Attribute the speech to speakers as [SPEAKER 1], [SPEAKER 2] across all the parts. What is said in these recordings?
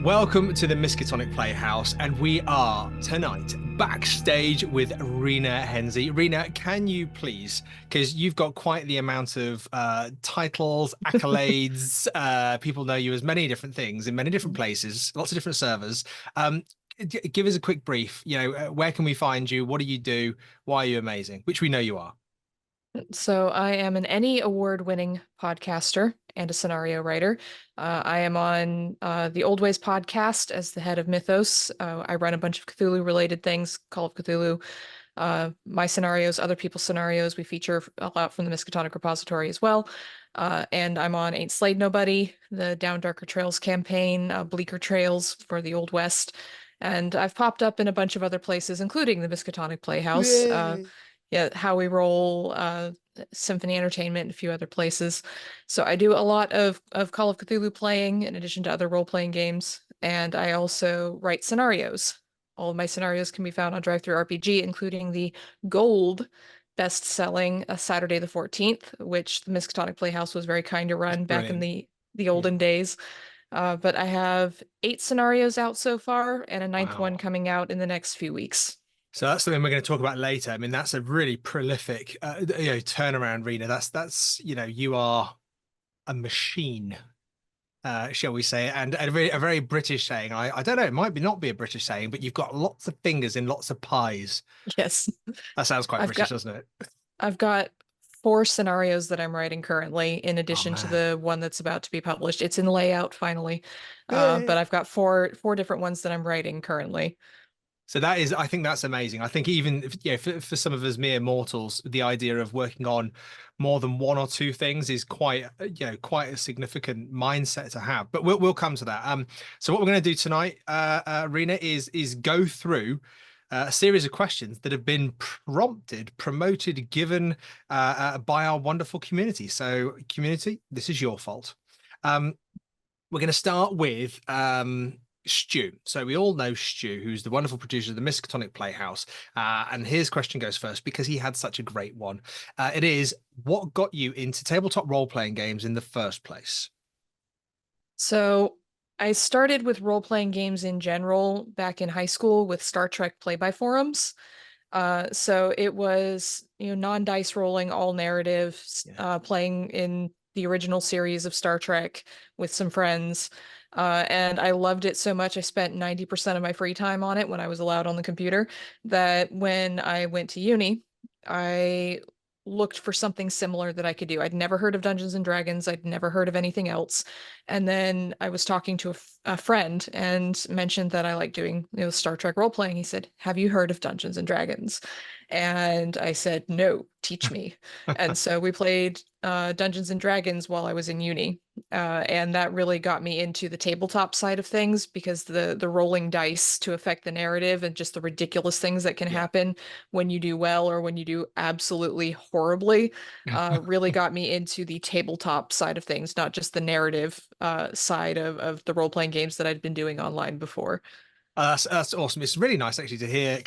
[SPEAKER 1] Welcome to the Miskatonic Playhouse, and we are tonight backstage with Rina Haenze. Rina, can you please, because you've got quite the amount of titles, accolades, people know you as many different things in many different places, lots of different servers. Give us a quick brief. Where can we find you? What do you do? Why are you amazing? Which we know you are.
[SPEAKER 2] So I am an Emmy award-winning podcaster and a scenario writer. I am on the Old Ways podcast as the head of Mythos. I run a bunch of Cthulhu-related things, Call of Cthulhu, my scenarios, other people's scenarios. We feature a lot from the Miskatonic repository as well. And I'm on Ain't Slayed Nobody, the Down Darker Trails campaign, Bleaker Trails for the Old West. And I've popped up in a bunch of other places, including the Miskatonic Playhouse.
[SPEAKER 1] Yay.
[SPEAKER 2] Yeah, How We Roll, Symphony Entertainment, and a few other places. So I do a lot of Call of Cthulhu playing in addition to other role-playing games, and I also write scenarios. All of my scenarios can be found on Drive-Thru RPG, including the gold best-selling Saturday the 14th, which the Miskatonic Playhouse was very kind to
[SPEAKER 1] That's
[SPEAKER 2] run back in
[SPEAKER 1] brilliant.
[SPEAKER 2] the olden days. But I have 8 scenarios out so far, and a ninth one
[SPEAKER 1] Wow.
[SPEAKER 2] coming out in the next few weeks.
[SPEAKER 1] So that's something we're going to talk about later. I mean, that's a really prolific, turnaround, Rena. You are a machine, shall we say, and a very British saying. I don't know, it might be not be a British saying, but you've got lots of fingers in lots of pies.
[SPEAKER 2] Yes.
[SPEAKER 1] That sounds quite
[SPEAKER 2] I've
[SPEAKER 1] British,
[SPEAKER 2] got
[SPEAKER 1] doesn't it?
[SPEAKER 2] I've got 4 scenarios that I'm writing currently, in
[SPEAKER 1] Oh
[SPEAKER 2] addition to
[SPEAKER 1] man.
[SPEAKER 2] the one that's about to be published. It's in layout finally, but
[SPEAKER 1] Yay.
[SPEAKER 2] I've got four different ones that I'm writing currently.
[SPEAKER 1] So I think that's amazing. I think even for some of us mere mortals, the idea of working on more than one or two things is quite a significant mindset to have. But we'll come to that. So what we're going to do tonight, Rena, is go through a series of questions that have been promoted, given by our wonderful community. So, community, this is your fault. We're going to start with Stu. So we all know Stu, who's the wonderful producer of the Miskatonic Playhouse. And his question goes first because he had such a great one. It is, what got you into tabletop role-playing games in the first place?
[SPEAKER 2] So I started with role-playing games in general back in high school with Star Trek play-by forums. So it was, non-dice rolling, all narrative,
[SPEAKER 1] Yeah.
[SPEAKER 2] playing in the original series of Star Trek with some friends. And I loved it so much, I spent 90% of my free time on it when I was allowed on the computer, that when I went to uni, I looked for something similar that I could do. I'd never heard of Dungeons and Dragons. I'd never heard of anything else. And then I was talking to a friend and mentioned that I like doing, Star Trek role playing. He said, "Have you heard of Dungeons and Dragons?" And I said, "No, teach me." And so we played Dungeons and Dragons while I was in uni. And that really got me into the tabletop side of things, because the rolling dice to affect the narrative and just the ridiculous things that can
[SPEAKER 1] Yeah.
[SPEAKER 2] happen when you do well or when you do absolutely horribly really got me into the tabletop side of things, not just the narrative side of the role-playing games that I'd been doing online before.
[SPEAKER 1] That's awesome. It's really nice actually to hear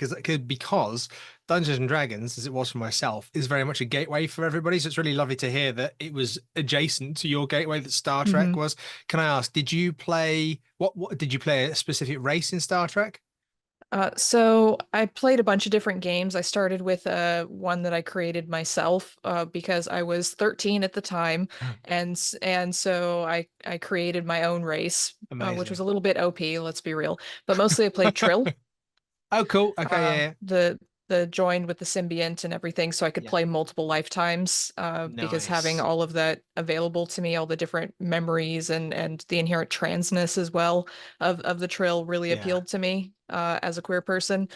[SPEAKER 1] because Dungeons and Dragons, as it was for myself, is very much a gateway for everybody. So it's really lovely to hear that it was adjacent to your gateway that Star Trek
[SPEAKER 2] Mhm.
[SPEAKER 1] was. Can I ask, did you play what did you play a specific race in Star Trek?
[SPEAKER 2] So I played a bunch of different games. I started with one that I created myself because I was 13 at the time, and so I created my own race, which was
[SPEAKER 1] Amazing.
[SPEAKER 2] a little bit OP, let's be real. But mostly I played Trill,
[SPEAKER 1] Oh, cool. Okay,
[SPEAKER 2] uh,
[SPEAKER 1] yeah,
[SPEAKER 2] the the joined with the symbiont and everything, so I could
[SPEAKER 1] yeah.
[SPEAKER 2] play multiple lifetimes. Because having
[SPEAKER 1] Nice.
[SPEAKER 2] all of that available to me, all the different memories and the inherent transness as well of the Trill really
[SPEAKER 1] Yeah.
[SPEAKER 2] appealed to me as a queer person,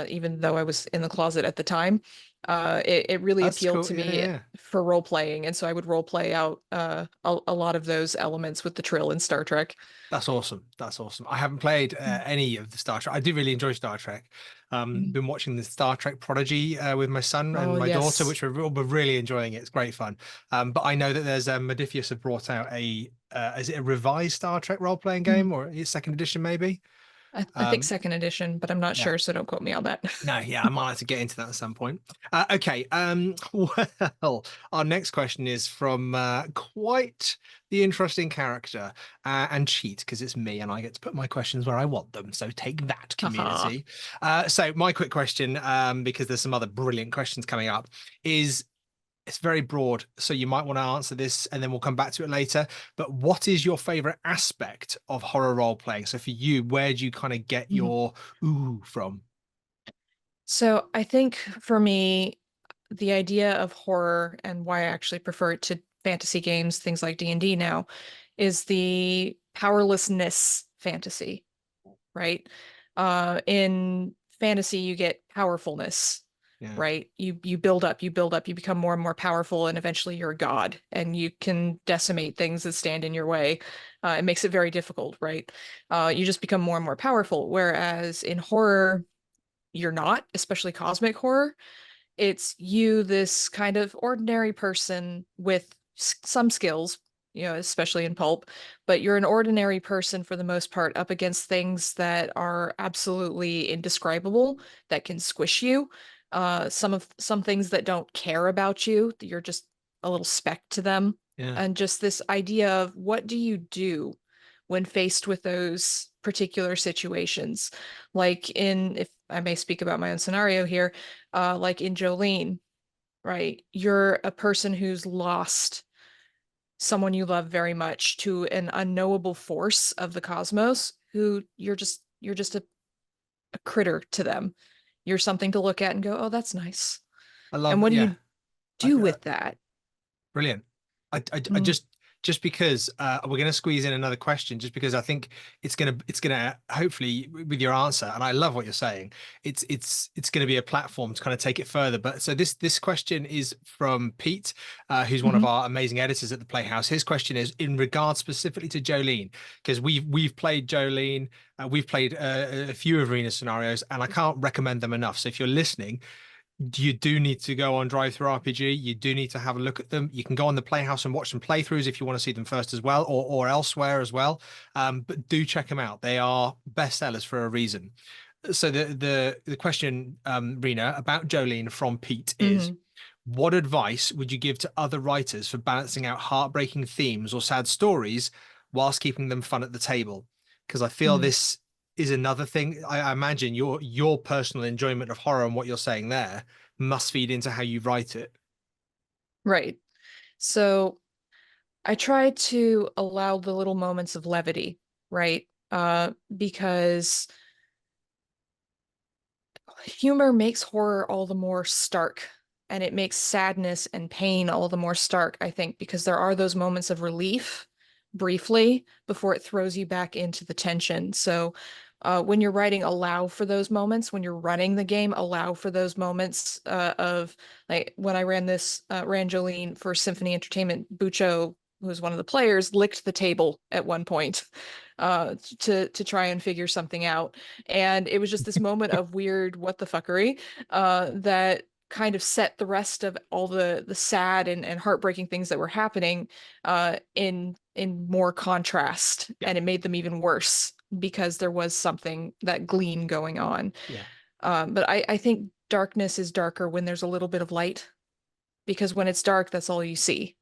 [SPEAKER 2] even though I was in the closet at the time. It really
[SPEAKER 1] That's
[SPEAKER 2] appealed
[SPEAKER 1] cool.
[SPEAKER 2] to
[SPEAKER 1] Yeah,
[SPEAKER 2] me
[SPEAKER 1] yeah.
[SPEAKER 2] for role playing, and so I would role play out a lot of those elements with the Trill in Star Trek.
[SPEAKER 1] That's awesome. That's awesome. I haven't played any of the Star Trek. I do really enjoy Star Trek.
[SPEAKER 2] Mhm.
[SPEAKER 1] Been watching the Star Trek Prodigy with my son and
[SPEAKER 2] Oh,
[SPEAKER 1] my daughter,
[SPEAKER 2] yes.
[SPEAKER 1] which we're really enjoying it. It's great fun. But I know that there's Modifius have brought out is it a revised Star Trek role-playing game or a second edition maybe?
[SPEAKER 2] I think second edition, but I'm not
[SPEAKER 1] Yeah.
[SPEAKER 2] sure, so don't quote me on that.
[SPEAKER 1] No, yeah, I might have to get into that at some point. Okay. Well, our next question is from quite the interesting character and cheat because it's me and I get to put my questions where I want them. So take that,
[SPEAKER 2] Haha.
[SPEAKER 1] community. So my quick question, because there's some other brilliant questions coming up, is it's very broad. So you might want to answer this and then we'll come back to it later. But what is your favorite aspect of horror role playing? So for you, where do you kind of get
[SPEAKER 2] Mhm.
[SPEAKER 1] your ooh from?
[SPEAKER 2] So I think for me, the idea of horror and why I actually prefer it to fantasy games, things like D&D now, is the powerlessness fantasy, right? In fantasy, you get powerfulness,
[SPEAKER 1] Yeah.
[SPEAKER 2] right? You build up, you build up, you become more and more powerful, and eventually you're a god, and you can decimate things that stand in your way. It makes it very difficult, right? You just become more and more powerful. Whereas in horror, you're not, especially cosmic horror. It's you, this kind of ordinary person with some skills, especially in pulp, but you're an ordinary person for the most part up against things that are absolutely indescribable, that can squish you. Some things that don't care about you, you're just a little speck to them.
[SPEAKER 1] Yeah.
[SPEAKER 2] And just this idea of what do you do when faced with those particular situations? Like in, if I may speak about my own scenario here, like in Jolene, right? You're a person who's lost someone you love very much to an unknowable force of the cosmos who you're just a critter to them. You're something to look at and go, oh, that's nice.
[SPEAKER 1] I
[SPEAKER 2] And
[SPEAKER 1] love,
[SPEAKER 2] what do
[SPEAKER 1] yeah.
[SPEAKER 2] you
[SPEAKER 1] I,
[SPEAKER 2] do with that?
[SPEAKER 1] Brilliant. I
[SPEAKER 2] Mm,
[SPEAKER 1] just because we're going to squeeze in another question, just because I think it's gonna hopefully with your answer, and I love what you're saying. It's going to be a platform to kind of take it further. But so this question is from Pete, who's one of
[SPEAKER 2] mhm,
[SPEAKER 1] our amazing editors at the Playhouse. His question is in regard specifically to Jolene, because we've played Jolene, we've played a few of Rena's scenarios, and I can't recommend them enough. So if you're listening, you do need to go on Drive Through RPG. You do need to have a look at them. You can go on the Playhouse and watch some playthroughs if you want to see them first as well, or elsewhere as well. But do check them out. They are bestsellers for a reason. So the question, Rena, about Jolene from Pete is,
[SPEAKER 2] mhm,
[SPEAKER 1] what advice would you give to other writers for balancing out heartbreaking themes or sad stories whilst keeping them fun at the table? Because I feel
[SPEAKER 2] mhm.
[SPEAKER 1] this is another thing. I imagine your personal enjoyment of horror and what you're saying there must feed into how you write it.
[SPEAKER 2] Right. So I try to allow the little moments of levity, right? Because humor makes horror all the more stark, and it makes sadness and pain all the more stark, I think, because there are those moments of relief briefly before it throws you back into the tension. So when you're writing, allow for those moments. When you're running the game, allow for those moments of like when I ran Jolene for Symphony Entertainment, Bucho, who was one of the players, licked the table at one point to try and figure something out. And it was just this moment of weird what the fuckery that kind of set the rest of all the sad and heartbreaking things that were happening in more contrast,
[SPEAKER 1] Yeah,
[SPEAKER 2] and it made them even worse because there was something, that gleam going on.
[SPEAKER 1] yeah,
[SPEAKER 2] But I think darkness is darker when there's a little bit of light, because when it's dark, that's all you see,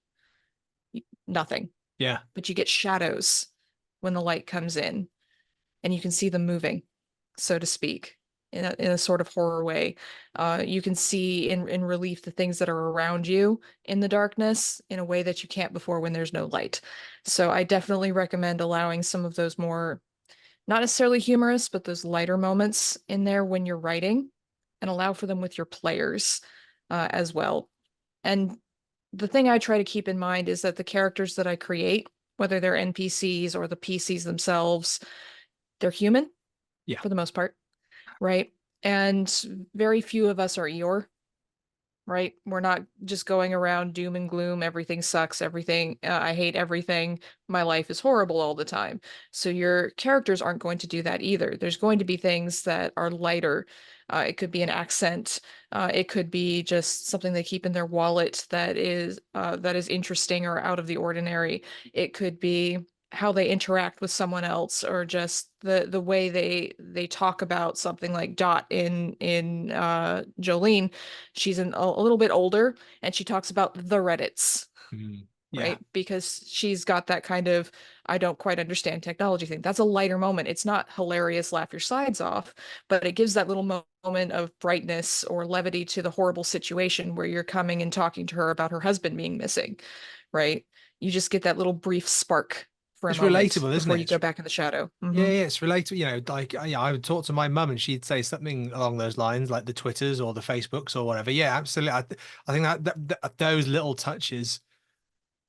[SPEAKER 2] nothing.
[SPEAKER 1] yeah,
[SPEAKER 2] But you get shadows when the light comes in, and you can see them moving, so to speak, in a sort of horror way. You can see in relief the things that are around you in the darkness in a way that you can't before when there's no light. So I definitely recommend allowing some of those more, not necessarily humorous, but those lighter moments in there when you're writing, and allow for them with your players as well. And the thing I try to keep in mind is that the characters that I create, whether they're NPCs or the PCs themselves, they're human
[SPEAKER 1] yeah,
[SPEAKER 2] for the most part, right? And very few of us are Eeyore, right? We're not just going around doom and gloom, everything sucks, everything, I hate everything, my life is horrible all the time. So your characters aren't going to do that either. There's going to be things that are lighter. It could be an accent. It could be just something they keep in their wallet that is interesting or out of the ordinary. It could be how they interact with someone else, or just the way they talk about something. Like Dot in Jolene, she's a little bit older, and she talks about the Reddits,
[SPEAKER 1] Mm. Yeah.
[SPEAKER 2] right? Because she's got that kind of I don't quite understand technology thing. That's a lighter moment. It's not hilarious, laugh your sides off, but it gives that little moment of brightness or levity to the horrible situation where you're coming and talking to her about her husband being missing, right? You just get that little brief spark for a
[SPEAKER 1] It's
[SPEAKER 2] moment
[SPEAKER 1] relatable, isn't
[SPEAKER 2] before
[SPEAKER 1] it?
[SPEAKER 2] you go back in the shadow.
[SPEAKER 1] Yeah, yeah, it's relatable. You know, like yeah, I would talk to my mum and she'd say something along those lines, like the Twitters or the Facebooks or whatever. Yeah, absolutely. I think those little touches,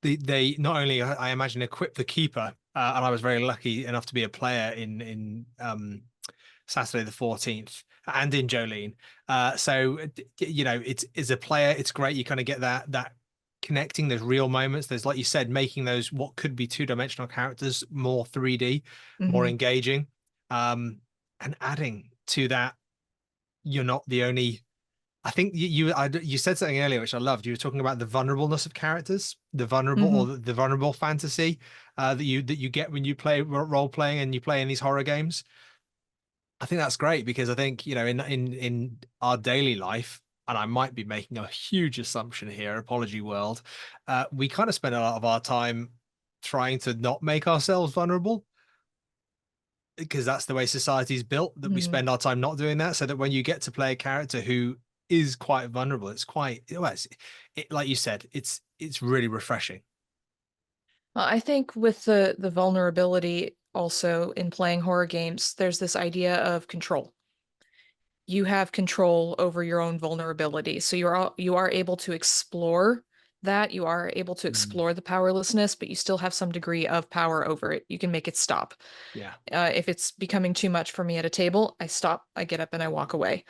[SPEAKER 1] they not only I imagine equip the keeper, and I was very lucky enough to be a player in Saturday the 14th and in Jolene. So you know, it's as a player, it's great. You kind of get that connecting. There's real moments. There's, like you said, making those what could be two-dimensional characters more 3D, more
[SPEAKER 2] Hmm.
[SPEAKER 1] engaging, and adding to that. You're not the only. I think you said something earlier which I loved. You were talking about the vulnerableness of characters, the vulnerable
[SPEAKER 2] Hmm.
[SPEAKER 1] or the vulnerable fantasy that you get when you play role playing and you play in these horror games. I think that's great because I think, you know, in our daily life, and I might be making a huge assumption here, apology world, we kind of spend a lot of our time trying to not make ourselves vulnerable because that's the way society's built, that we
[SPEAKER 2] Hmm.
[SPEAKER 1] spend our time not doing that, so that when you get to play a character who is quite vulnerable, it's quite, well, like you said, it's really refreshing.
[SPEAKER 2] I think with the vulnerability also in playing horror games, there's this idea of control. You have control over your own vulnerability. So you are able to explore that. You are able to
[SPEAKER 1] Mm.
[SPEAKER 2] explore the powerlessness, but you still have some degree of power over it. You can make it stop.
[SPEAKER 1] Yeah.
[SPEAKER 2] If it's becoming too much for me at a table, I stop, I get up, and I walk away.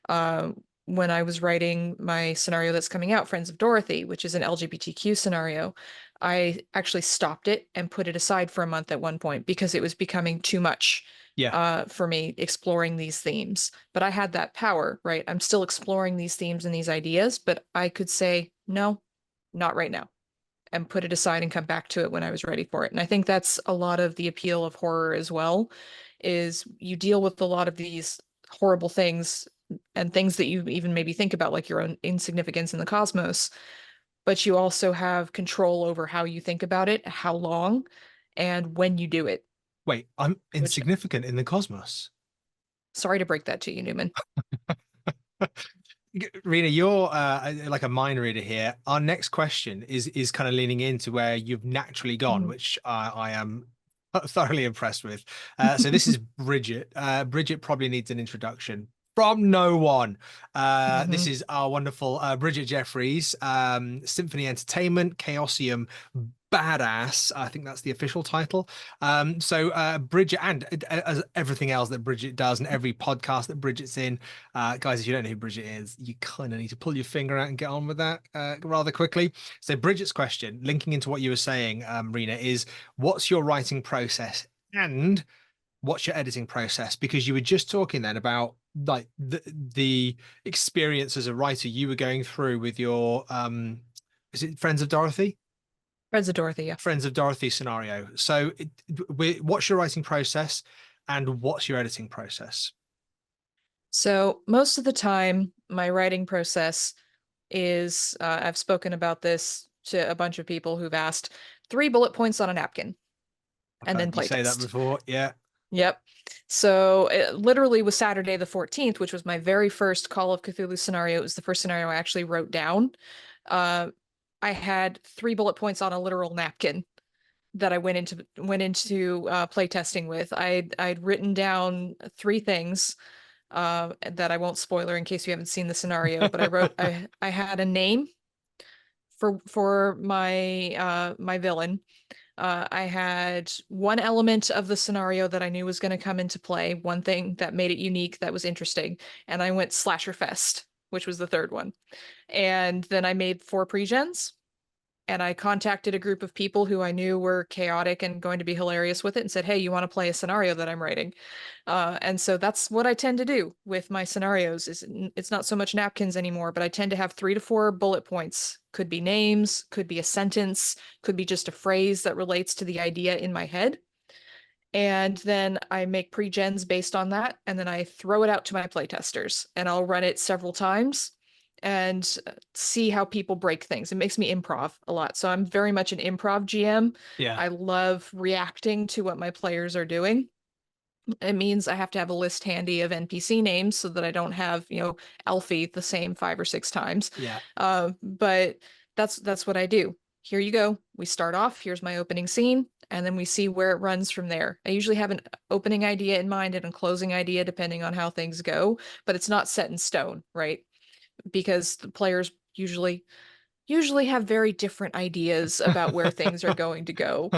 [SPEAKER 2] Uh, when I was writing my scenario that's coming out, Friends of Dorothy, which is an LGBTQ scenario, I actually stopped it and put it aside for a month at one point because it was becoming too much
[SPEAKER 1] Yeah.
[SPEAKER 2] for me exploring these themes. But I had that power, right? I'm still exploring these themes and these ideas, but I could say, no, not right now, and put it aside and come back to it when I was ready for it. And I think that's a lot of the appeal of horror as well, is you deal with a lot of these horrible things and things that you even maybe think about, like your own insignificance in the cosmos, but you also have control over how you think about it, how long, and when you do it,
[SPEAKER 1] Wait, I'm
[SPEAKER 2] which,
[SPEAKER 1] insignificant in the cosmos.
[SPEAKER 2] sorry to break that to you, Newman.
[SPEAKER 1] Rena, you're like a mind reader here. Our next question is kind of leaning into where you've naturally gone,
[SPEAKER 2] Mhm.
[SPEAKER 1] which I am thoroughly impressed with. So this is Bridget. Bridget probably needs an introduction from no one. This
[SPEAKER 2] Mhm.
[SPEAKER 1] is our wonderful Bridget Jeffries, Symphony Entertainment, Chaosium Badass. I think that's the official title. So Bridget, and as everything else that Bridget does, and every podcast that Bridget's in, guys, if you don't know who Bridget is, you kind of need to pull your finger out and get on with that rather quickly. So Bridget's question, linking into what you were saying, Rena, is what's your writing process and what's your editing process? Because you were just talking then about like the experience as a writer you were going through with your is it Friends of Dorothy?
[SPEAKER 2] Friends of Dorothy, yeah.
[SPEAKER 1] Friends of Dorothy scenario. So, what's your writing process and what's your editing process?
[SPEAKER 2] So most of the time, my writing process is I've spoken about this to a bunch of people who've asked, 3 bullet points on a napkin
[SPEAKER 1] I've
[SPEAKER 2] and then
[SPEAKER 1] heard you say that
[SPEAKER 2] playtest.
[SPEAKER 1] before. Yeah.
[SPEAKER 2] Yep. So it literally was Saturday the 14th, which was my very first Call of Cthulhu scenario. It was the first scenario I actually wrote down. Uh, I had 3 bullet points on a literal napkin that I went into playtesting with. I'd written down three things that I won't spoiler in case you haven't seen the scenario, but I had a name for my villain. I had one element of the scenario that I knew was going to come into play, one thing that made it unique, that was interesting, and I went slasher fest, which was the third one. And then I made 4 pre-gens, and I contacted a group of people who I knew were chaotic and going to be hilarious with it and said, hey, you want to play a scenario that I'm writing? And so that's what I tend to do with my scenarios is it's not so much napkins anymore, but I tend to have 3 to 4 bullet points. Could be names, could be a sentence, could be just a phrase that relates to the idea in my head. And then I make pre-gens based on that, and then I throw it out to my playtesters, and I'll run it several times and see how people break things. It makes me improv a lot. So I'm very much an improv GM.
[SPEAKER 1] Yeah.
[SPEAKER 2] I love reacting to what my players are doing. It means I have to have a list handy of NPC names so that I don't have, Alfie the same 5 or 6 times.
[SPEAKER 1] Yeah.
[SPEAKER 2] But that's what I do. Here you go. We start off. Here's my opening scene, and then we see where it runs from there. I usually have an opening idea in mind and a closing idea depending on how things go, but it's not set in stone, right? Because the players usually have very different ideas about where things are going to go.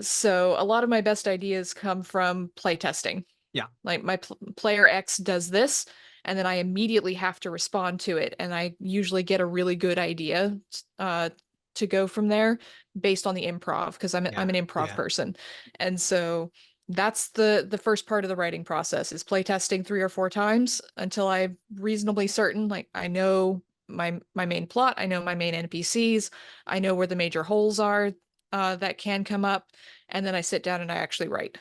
[SPEAKER 2] So a lot of my best ideas come from playtesting.
[SPEAKER 1] Yeah.
[SPEAKER 2] Like my player X does this, and then I immediately have to respond to it, and I usually get a really good idea to go from there based on the improv because I'm
[SPEAKER 1] Yeah.
[SPEAKER 2] an improv
[SPEAKER 1] Yeah.
[SPEAKER 2] person, and so that's the first part of the writing process is playtesting 3 or 4 times until I'm reasonably certain, like I know my main plot, I know my main NPCs, I know where the major holes are that can come up, and then I sit down and I actually write.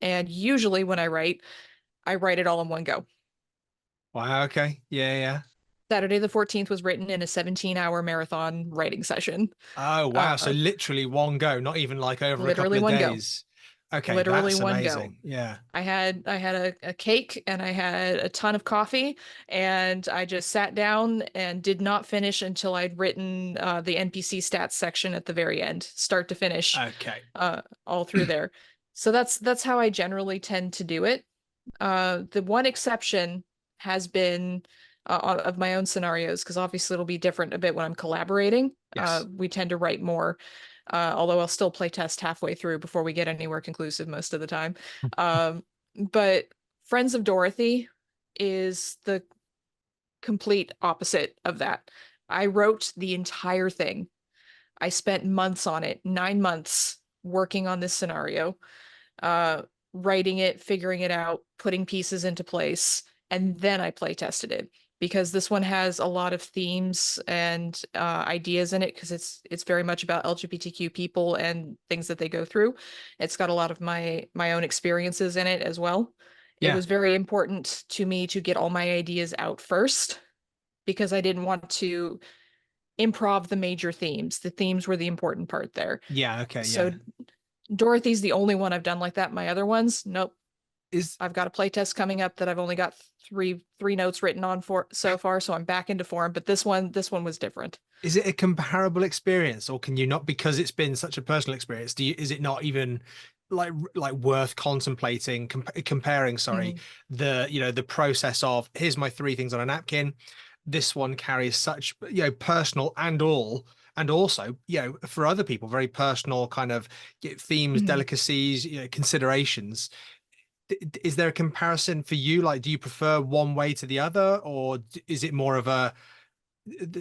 [SPEAKER 2] And usually when I write it all in one go.
[SPEAKER 1] Wow. Okay. Yeah. Yeah.
[SPEAKER 2] Saturday the 14th was written in a 17-hour marathon writing session.
[SPEAKER 1] Oh, wow. So
[SPEAKER 2] Uh,
[SPEAKER 1] literally one go, not even like over a couple
[SPEAKER 2] literally
[SPEAKER 1] of
[SPEAKER 2] one go.
[SPEAKER 1] days. Okay,
[SPEAKER 2] Literally
[SPEAKER 1] that's
[SPEAKER 2] one go.
[SPEAKER 1] amazing. Yeah.
[SPEAKER 2] I had a cake and I had a ton of coffee, and I just sat down and did not finish until I'd written the NPC stats section at the very end, start to finish,
[SPEAKER 1] Okay.
[SPEAKER 2] all through there. So that's how I generally tend to do it. The one exception has been of my own scenarios, because obviously it'll be different a bit when I'm collaborating.
[SPEAKER 1] Yes.
[SPEAKER 2] We tend to write more, although I'll still play test halfway through before we get anywhere conclusive most of the time. Um, but Friends of Dorothy is the complete opposite of that. I wrote the entire thing. I spent months on it, 9 months working on this scenario, uh, writing it, figuring it out, putting pieces into place, and then I play tested it because this one has a lot of themes and ideas in it because it's very much about LGBTQ people and things that they go through. It's got a lot of my own experiences in it as well. It
[SPEAKER 1] Yeah.
[SPEAKER 2] was very important to me to get all my ideas out first because I didn't want to improv the major themes. The themes were the important part there.
[SPEAKER 1] Yeah. Okay.
[SPEAKER 2] So
[SPEAKER 1] Yeah.
[SPEAKER 2] Dorothy's the only one I've done like that. My other ones, nope.
[SPEAKER 1] Is
[SPEAKER 2] I've got a playtest coming up that I've only got three notes written on for so far, so I'm back into form. But this one was different.
[SPEAKER 1] is it a comparable experience, or can you not, because it's been such a personal experience, is it not even like worth contemplating, comparing, sorry,
[SPEAKER 2] Mhm.
[SPEAKER 1] the process of here's my 3 things on a napkin. This one carries such, personal and also, for other people, very personal kind of themes,
[SPEAKER 2] Mhm.
[SPEAKER 1] delicacies, considerations. Is there a comparison for you? Like, do you prefer one way to the other, or is it more of a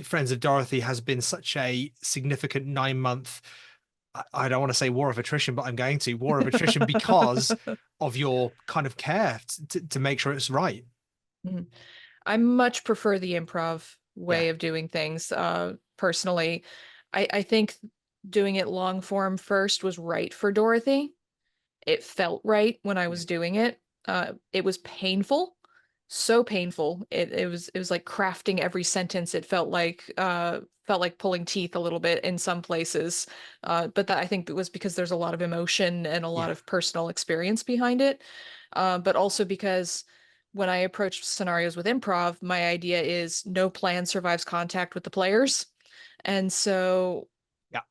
[SPEAKER 1] Friends of Dorothy has been such a significant 9 month, I don't want to say war of attrition, but I'm going to war of attrition because of your kind of care to make sure it's right.
[SPEAKER 2] Mhm. I much prefer the improv
[SPEAKER 1] Yeah.
[SPEAKER 2] way of doing things. Personally, I think doing it long form first was right for Dorothy. It felt right when I
[SPEAKER 1] Yeah.
[SPEAKER 2] was doing it. It was painful, so painful. It was like crafting every sentence. It felt like pulling teeth a little bit in some places. But that I think it was because there's a lot of emotion and a lot
[SPEAKER 1] Yeah.
[SPEAKER 2] of personal experience behind it. But also because when I approach scenarios with improv, my idea is no plan survives contact with the players. And so
[SPEAKER 1] Yeah.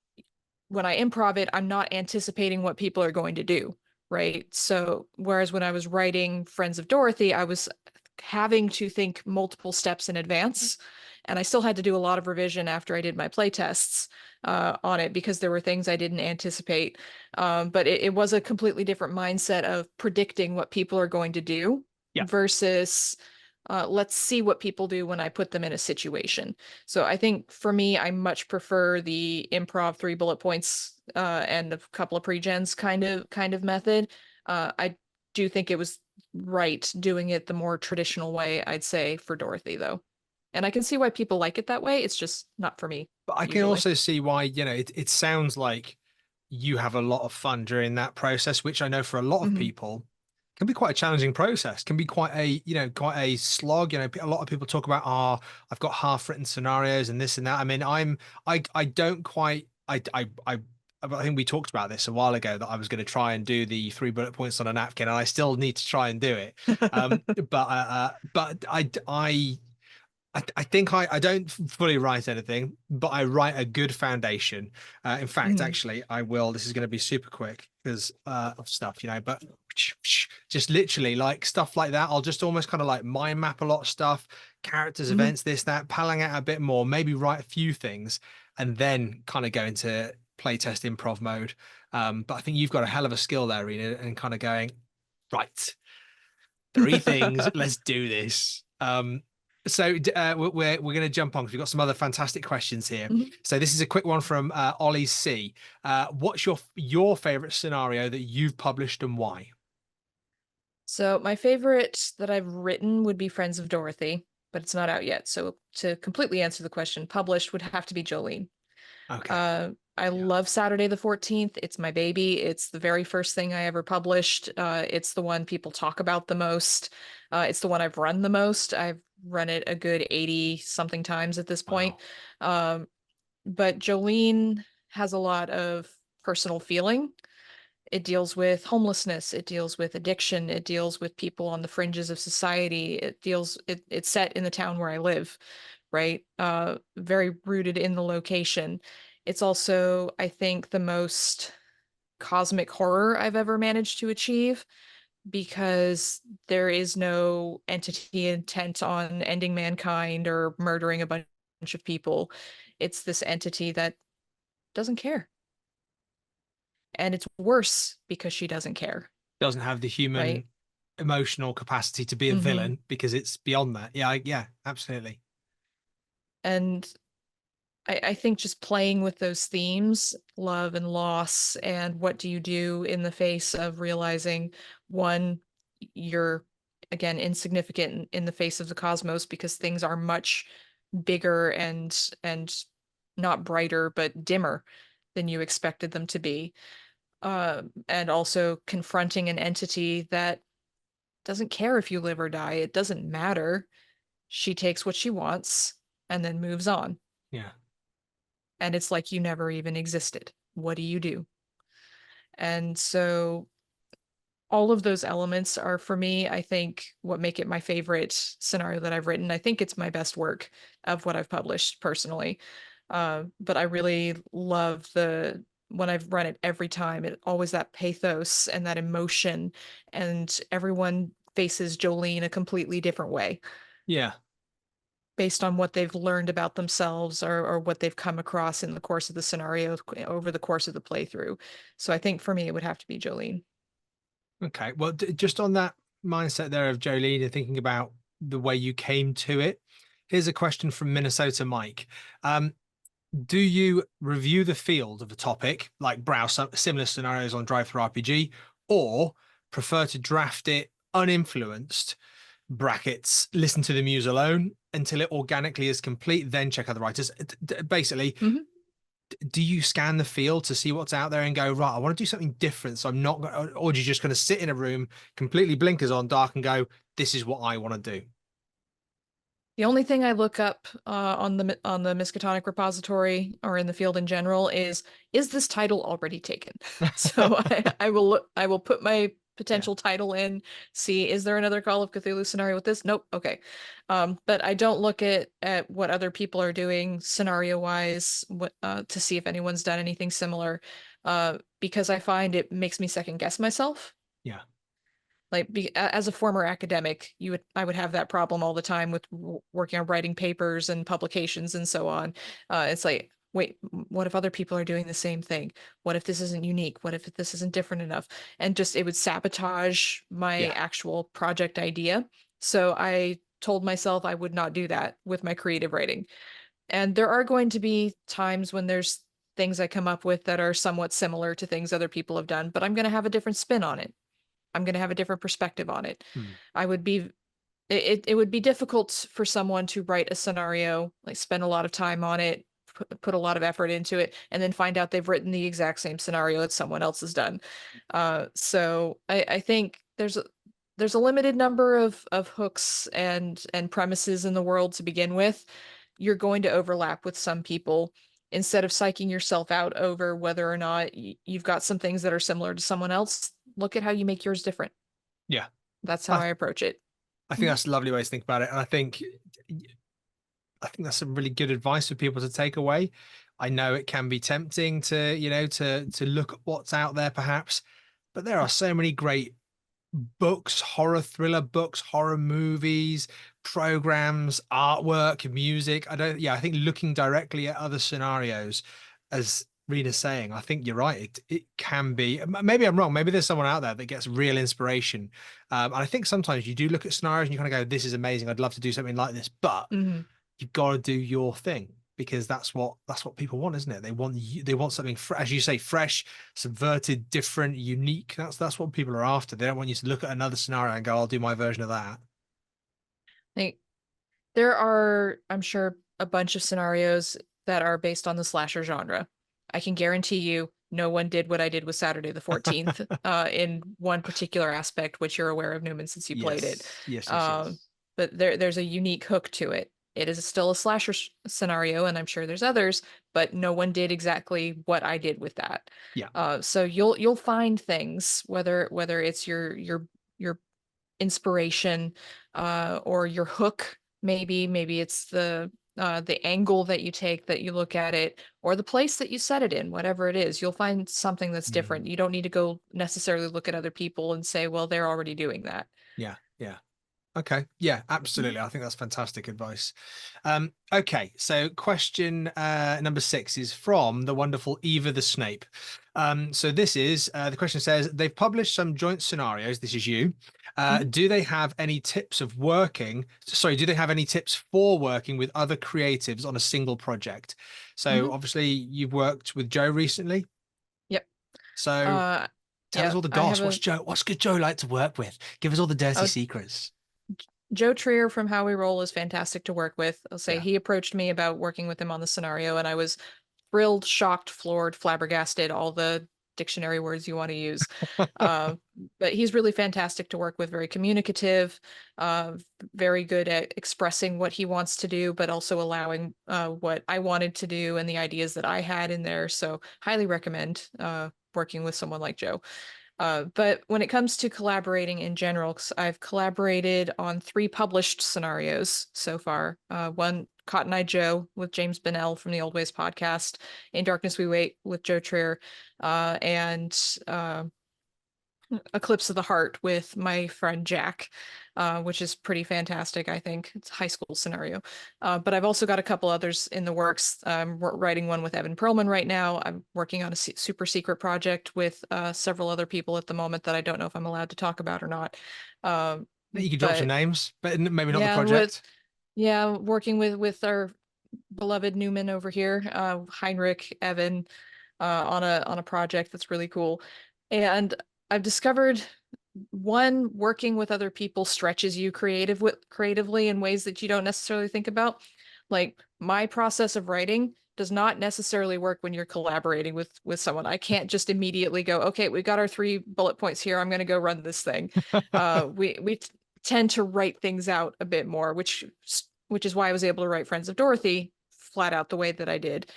[SPEAKER 2] when I improv it, I'm not anticipating what people are going to do, right? So whereas when I was writing Friends of Dorothy, I was having to think multiple steps in advance. And I still had to do a lot of revision after I did my play tests on it because there were things I didn't anticipate. But it was a completely different mindset of predicting what people are going to do
[SPEAKER 1] Yeah.
[SPEAKER 2] versus Let's see what people do when I put them in a situation. So I think for me, I much prefer the improv 3 bullet points and a couple of pre-gens kind of method. I do think it was right doing it the more traditional way, I'd say, for Dorothy, though. And I can see why people like it that way. It's just not for me,
[SPEAKER 1] But I can
[SPEAKER 2] usually.
[SPEAKER 1] also see why, it sounds like you have a lot of fun during that process, which I know for a lot of
[SPEAKER 2] Hmm.
[SPEAKER 1] people can be quite a challenging process, can be quite a, quite a slog. A lot of people talk about, I've got half written scenarios and this and that. I mean, I don't quite, I think we talked about this a while ago that I was going to try and do the 3 bullet points on a napkin, and I still need to try and do it. But I think I don't fully write anything, but I write a good foundation. In fact,
[SPEAKER 2] Hmm.
[SPEAKER 1] actually, I will. This is going to be super quick because of stuff, but just literally like stuff like that. I'll just almost kind of like mind map a lot of stuff, characters,
[SPEAKER 2] Hmm.
[SPEAKER 1] events, this, that, palling out a bit more, maybe write a few things, and then kind of go into playtest improv mode. But I think you've got a hell of a skill there, Rena, and kind of going, right, three things, let's do this. We're going to jump on because we've got some other fantastic questions here.
[SPEAKER 2] Mhm.
[SPEAKER 1] So this is a quick one from Ollie C. What's your favorite scenario that you've published and why?
[SPEAKER 2] So my favorite that I've written would be Friends of Dorothy, but it's not out yet. So to completely answer the question, published would have to be Jolene.
[SPEAKER 1] Okay.
[SPEAKER 2] I
[SPEAKER 1] Yeah.
[SPEAKER 2] love Saturday the 14th. It's my baby. It's the very first thing I ever published. It's the one people talk about the most. It's the one I've run the most. I've run it a good 80 something times at this point.
[SPEAKER 1] Wow.
[SPEAKER 2] Um, but Jolene has a lot of personal feeling. It deals with homelessness, it deals with addiction, it deals with people on the fringes of society. It's set in the town where I live, right? Very rooted in the location. It's also, I think, the most cosmic horror I've ever managed to achieve because there is no entity intent on ending mankind or murdering a bunch of people. It's this entity that doesn't care. And it's worse because she doesn't care,
[SPEAKER 1] Doesn't have the
[SPEAKER 2] right?
[SPEAKER 1] human emotional capacity to be a
[SPEAKER 2] Hmm.
[SPEAKER 1] villain because it's beyond that. Yeah, yeah, absolutely.
[SPEAKER 2] And I think just playing with those themes, love and loss, and what do you do in the face of realizing one, you're again insignificant in the face of the cosmos because things are much bigger and not brighter but dimmer than you expected them to be. And also confronting an entity that doesn't care if you live or die. It doesn't matter. She takes what she wants and then moves on.
[SPEAKER 1] Yeah.
[SPEAKER 2] And it's like you never even existed. What do you do? And so all of those elements are for me, I think, what make it my favorite scenario that I've written. I think it's my best work of what I've published personally. But I really love the when I've run it every time, it always that pathos and that emotion, and everyone faces Jolene a completely different way
[SPEAKER 1] Yeah.
[SPEAKER 2] based on what they've learned about themselves or what they've come across in the course of the scenario over the course of the playthrough. So I think for me, it would have to be Jolene.
[SPEAKER 1] Okay. Well, just on that mindset there of Jolene and thinking about the way you came to it, here's a question from Minnesota Mike. Do you review the field of a topic, like browse similar scenarios on Drive Through RPG, or prefer to draft it uninfluenced, brackets, listen to the muse alone until it organically is complete, then check other writers? Basically,
[SPEAKER 2] Mhm.
[SPEAKER 1] do you scan the field to see what's out there and go, right, I want to do something different, so I'm not, or do you just kind of sit in a room, completely blinkers on, dark, and go, this is what I want to do?
[SPEAKER 2] The only thing I look up on the Miskatonic repository or in the field in general is this title already taken? So I will put my
[SPEAKER 1] Yeah.
[SPEAKER 2] potential title in, see is there another Call of Cthulhu scenario with this? Nope. Okay. But I don't look at what other people are doing scenario wise to see if anyone's done anything similar because I find it makes me second guess myself.
[SPEAKER 1] Yeah.
[SPEAKER 2] As a former academic, I would have that problem all the time with working on writing papers and publications and so on. It's like, wait, what if other people are doing the same thing? What if this isn't unique? What if this isn't different enough? And just it would sabotage my
[SPEAKER 1] Yeah.
[SPEAKER 2] actual project idea. So I told myself I would not do that with my creative writing. And there are going to be times when there's things I come up with that are somewhat similar to things other people have done, but I'm going to have a different spin on it. I'm going to have a different perspective on it.
[SPEAKER 1] Hmm.
[SPEAKER 2] I would be it would be difficult for someone to write a scenario, like spend a lot of time on it, put a lot of effort into it, and then find out they've written the exact same scenario that someone else has done. So I think there's a limited number of hooks and premises in the world to begin with. You're going to overlap with some people. Instead of psyching yourself out over whether or not you've got some things that are similar to someone else, look at how you make yours different.
[SPEAKER 1] Yeah.
[SPEAKER 2] That's how
[SPEAKER 1] I,
[SPEAKER 2] I approach it.
[SPEAKER 1] I think that's a lovely way to think about it. And I think that's some really good advice for people to take away. I know it can be tempting to, to look at what's out there perhaps, but there are so many great books, horror thriller books, horror movies, programs, artwork, music. I think looking directly at other scenarios, as Rena's saying, I think you're right. It can be, maybe I'm wrong. Maybe there's someone out there that gets real inspiration. And I think sometimes you do look at scenarios and you kind of go, this is amazing. I'd love to do something like this, but
[SPEAKER 2] Mhm.
[SPEAKER 1] you've got to do your thing because that's what people want, isn't it? They want something as you say, fresh, subverted, different, unique. That's what people are after. They don't want you to look at another scenario and go, I'll do my version of that.
[SPEAKER 2] Like there are, I'm sure, a bunch of scenarios that are based on the slasher genre. I can guarantee you no one did what I did with Saturday the 14th in one particular aspect, which you're aware of, Newman, since you played it.
[SPEAKER 1] Yes, yes, yes,
[SPEAKER 2] Um,
[SPEAKER 1] yes.
[SPEAKER 2] but there's a unique hook to it. It is still a slasher scenario, and I'm sure there's others, but no one did exactly what I did with that.
[SPEAKER 1] Yeah.
[SPEAKER 2] So you'll find things, whether it's your inspiration or your hook, maybe it's the angle that you take, that you look at it, or the place that you set it in. Whatever it is, you'll find something that's
[SPEAKER 1] Mm.
[SPEAKER 2] different. You don't need to go necessarily look at other people and say, well, they're already doing that.
[SPEAKER 1] Yeah, yeah. Okay. Yeah, absolutely. I think that's fantastic advice. Okay, so question number 6 is from the wonderful Eva the Snape. So this is the question says they've published some joint scenarios. This is you.
[SPEAKER 2] Mhm.
[SPEAKER 1] Do they have any tips of working? Sorry, do they have any tips for working with other creatives on a single project? So
[SPEAKER 2] Mhm.
[SPEAKER 1] obviously you've worked with Joe recently.
[SPEAKER 2] Yep.
[SPEAKER 1] So
[SPEAKER 2] Uh,
[SPEAKER 1] tell us
[SPEAKER 2] yeah,
[SPEAKER 1] all the
[SPEAKER 2] I have
[SPEAKER 1] goss. What's good Joe like to work with? Give us all the dirty
[SPEAKER 2] a
[SPEAKER 1] secrets.
[SPEAKER 2] Joe Trier from How We Roll is fantastic to work with. I'll say
[SPEAKER 1] Yeah.
[SPEAKER 2] he approached me about working with him on the scenario, and I was thrilled, shocked, floored, flabbergasted, all the dictionary words you want to use. Uh, but he's really fantastic to work with, very communicative, uh, very good at expressing what he wants to do, but also allowing what I wanted to do and the ideas that I had in there. So, highly recommend working with someone like Joe. But when it comes to collaborating in general, 'cause I've collaborated on 3 published scenarios so far. One, Cotton Eye Joe with James Bennell from the Old Ways podcast, In Darkness We Wait with Joe Trier, and Eclipse of the Heart with my friend Jack, which is pretty fantastic, I think. It's a high school scenario. But I've also got a couple others in the works. I'm writing one with Evan Perlman right now. I'm working on a super secret project with several other people at the moment that I don't know if I'm allowed to talk about or not. Um,
[SPEAKER 1] You can drop some
[SPEAKER 2] but
[SPEAKER 1] names, but maybe not the
[SPEAKER 2] yeah, with
[SPEAKER 1] project.
[SPEAKER 2] yeah, working with our beloved Newman over here, Heinrich, Evan, on a project that's really cool. And I've discovered one, working with other people stretches you creatively in ways that you don't necessarily think about. Like my process of writing does not necessarily work when you're collaborating with someone. I can't just immediately go, okay, we got our 3 bullet points here. I'm going to go run this thing. We tend to write things out a bit more, which is why I was able to write Friends of Dorothy flat out the way that I did,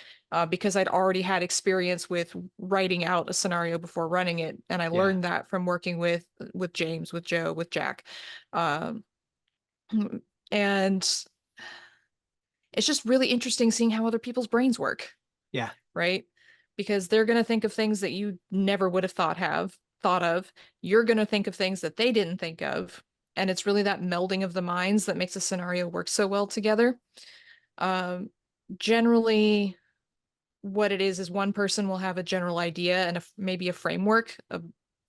[SPEAKER 2] because I'd already had experience with writing out a scenario before running it, and I
[SPEAKER 1] Yeah.
[SPEAKER 2] learned that from working with James, with Joe, with Jack, um, and it's just really interesting seeing how other people's brains work,
[SPEAKER 1] Yeah.
[SPEAKER 2] right? Because they're going to think of things that you never would have thought of. You're going to think of things that they didn't think of, and it's really that melding of the minds that makes a scenario work so well together. Um, Generally, what it is one person will have a general idea and maybe a framework, a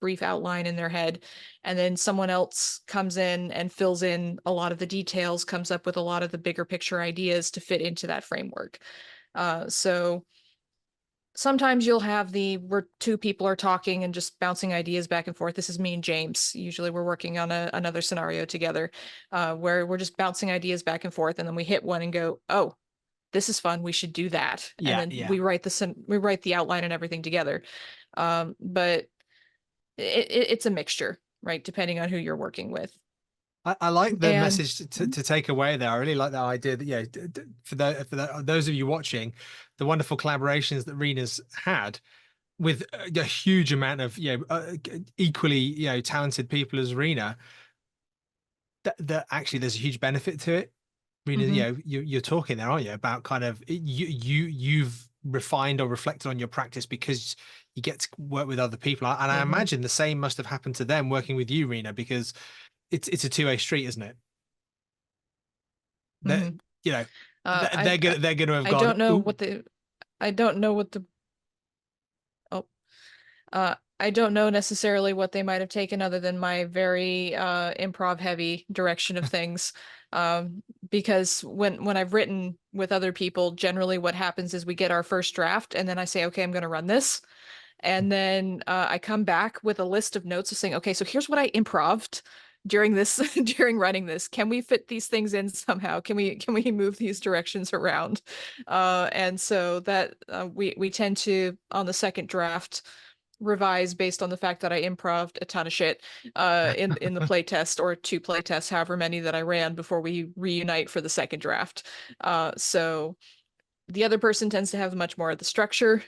[SPEAKER 2] brief outline in their head, and then someone else comes in and fills in a lot of the details, comes up with a lot of the bigger picture ideas to fit into that framework. So sometimes you'll have the where two people are talking and just bouncing ideas back and forth. This is me and James. Usually we're working on another scenario together, where we're just bouncing ideas back and forth, and then we hit one and go, oh, this is fun. We should do that. And
[SPEAKER 1] Yeah,
[SPEAKER 2] then
[SPEAKER 1] yeah.
[SPEAKER 2] we write the outline and everything together. But it's a mixture, right? Depending on who you're working with.
[SPEAKER 1] I like the
[SPEAKER 2] And
[SPEAKER 1] message to take away there. I really like that idea that, for those of you watching, the wonderful collaborations that Rena's had with a huge amount of, equally, talented people as Rena, that actually there's a huge benefit to it. Rena,
[SPEAKER 2] mhm,
[SPEAKER 1] you're talking there, aren't you, about kind of you've refined or reflected on your practice because you get to work with other people. And I
[SPEAKER 2] mhm,
[SPEAKER 1] imagine the same must have happened to them working with you, Rena, because it's a two-way street, isn't it? That
[SPEAKER 2] mhm.
[SPEAKER 1] you know
[SPEAKER 2] Uh, I
[SPEAKER 1] they're gonna have
[SPEAKER 2] I
[SPEAKER 1] gone,
[SPEAKER 2] don't know
[SPEAKER 1] ooh,
[SPEAKER 2] what the I don't know what the oh I don't know necessarily what they might have taken other than my very improv heavy direction of things. Because when I've written with other people, generally what happens is we get our first draft and then I say, okay, I'm going to run this. And then I come back with a list of notes of saying, okay, so here's what I improved during this during running this. Can we fit these things in somehow? Can we move these directions around? And so that we tend to on the second draft revise based on the fact that I improved a ton of shit in the play test or two play tests, however many that I ran before we reunite for the second draft. So the other person tends to have much more of the structure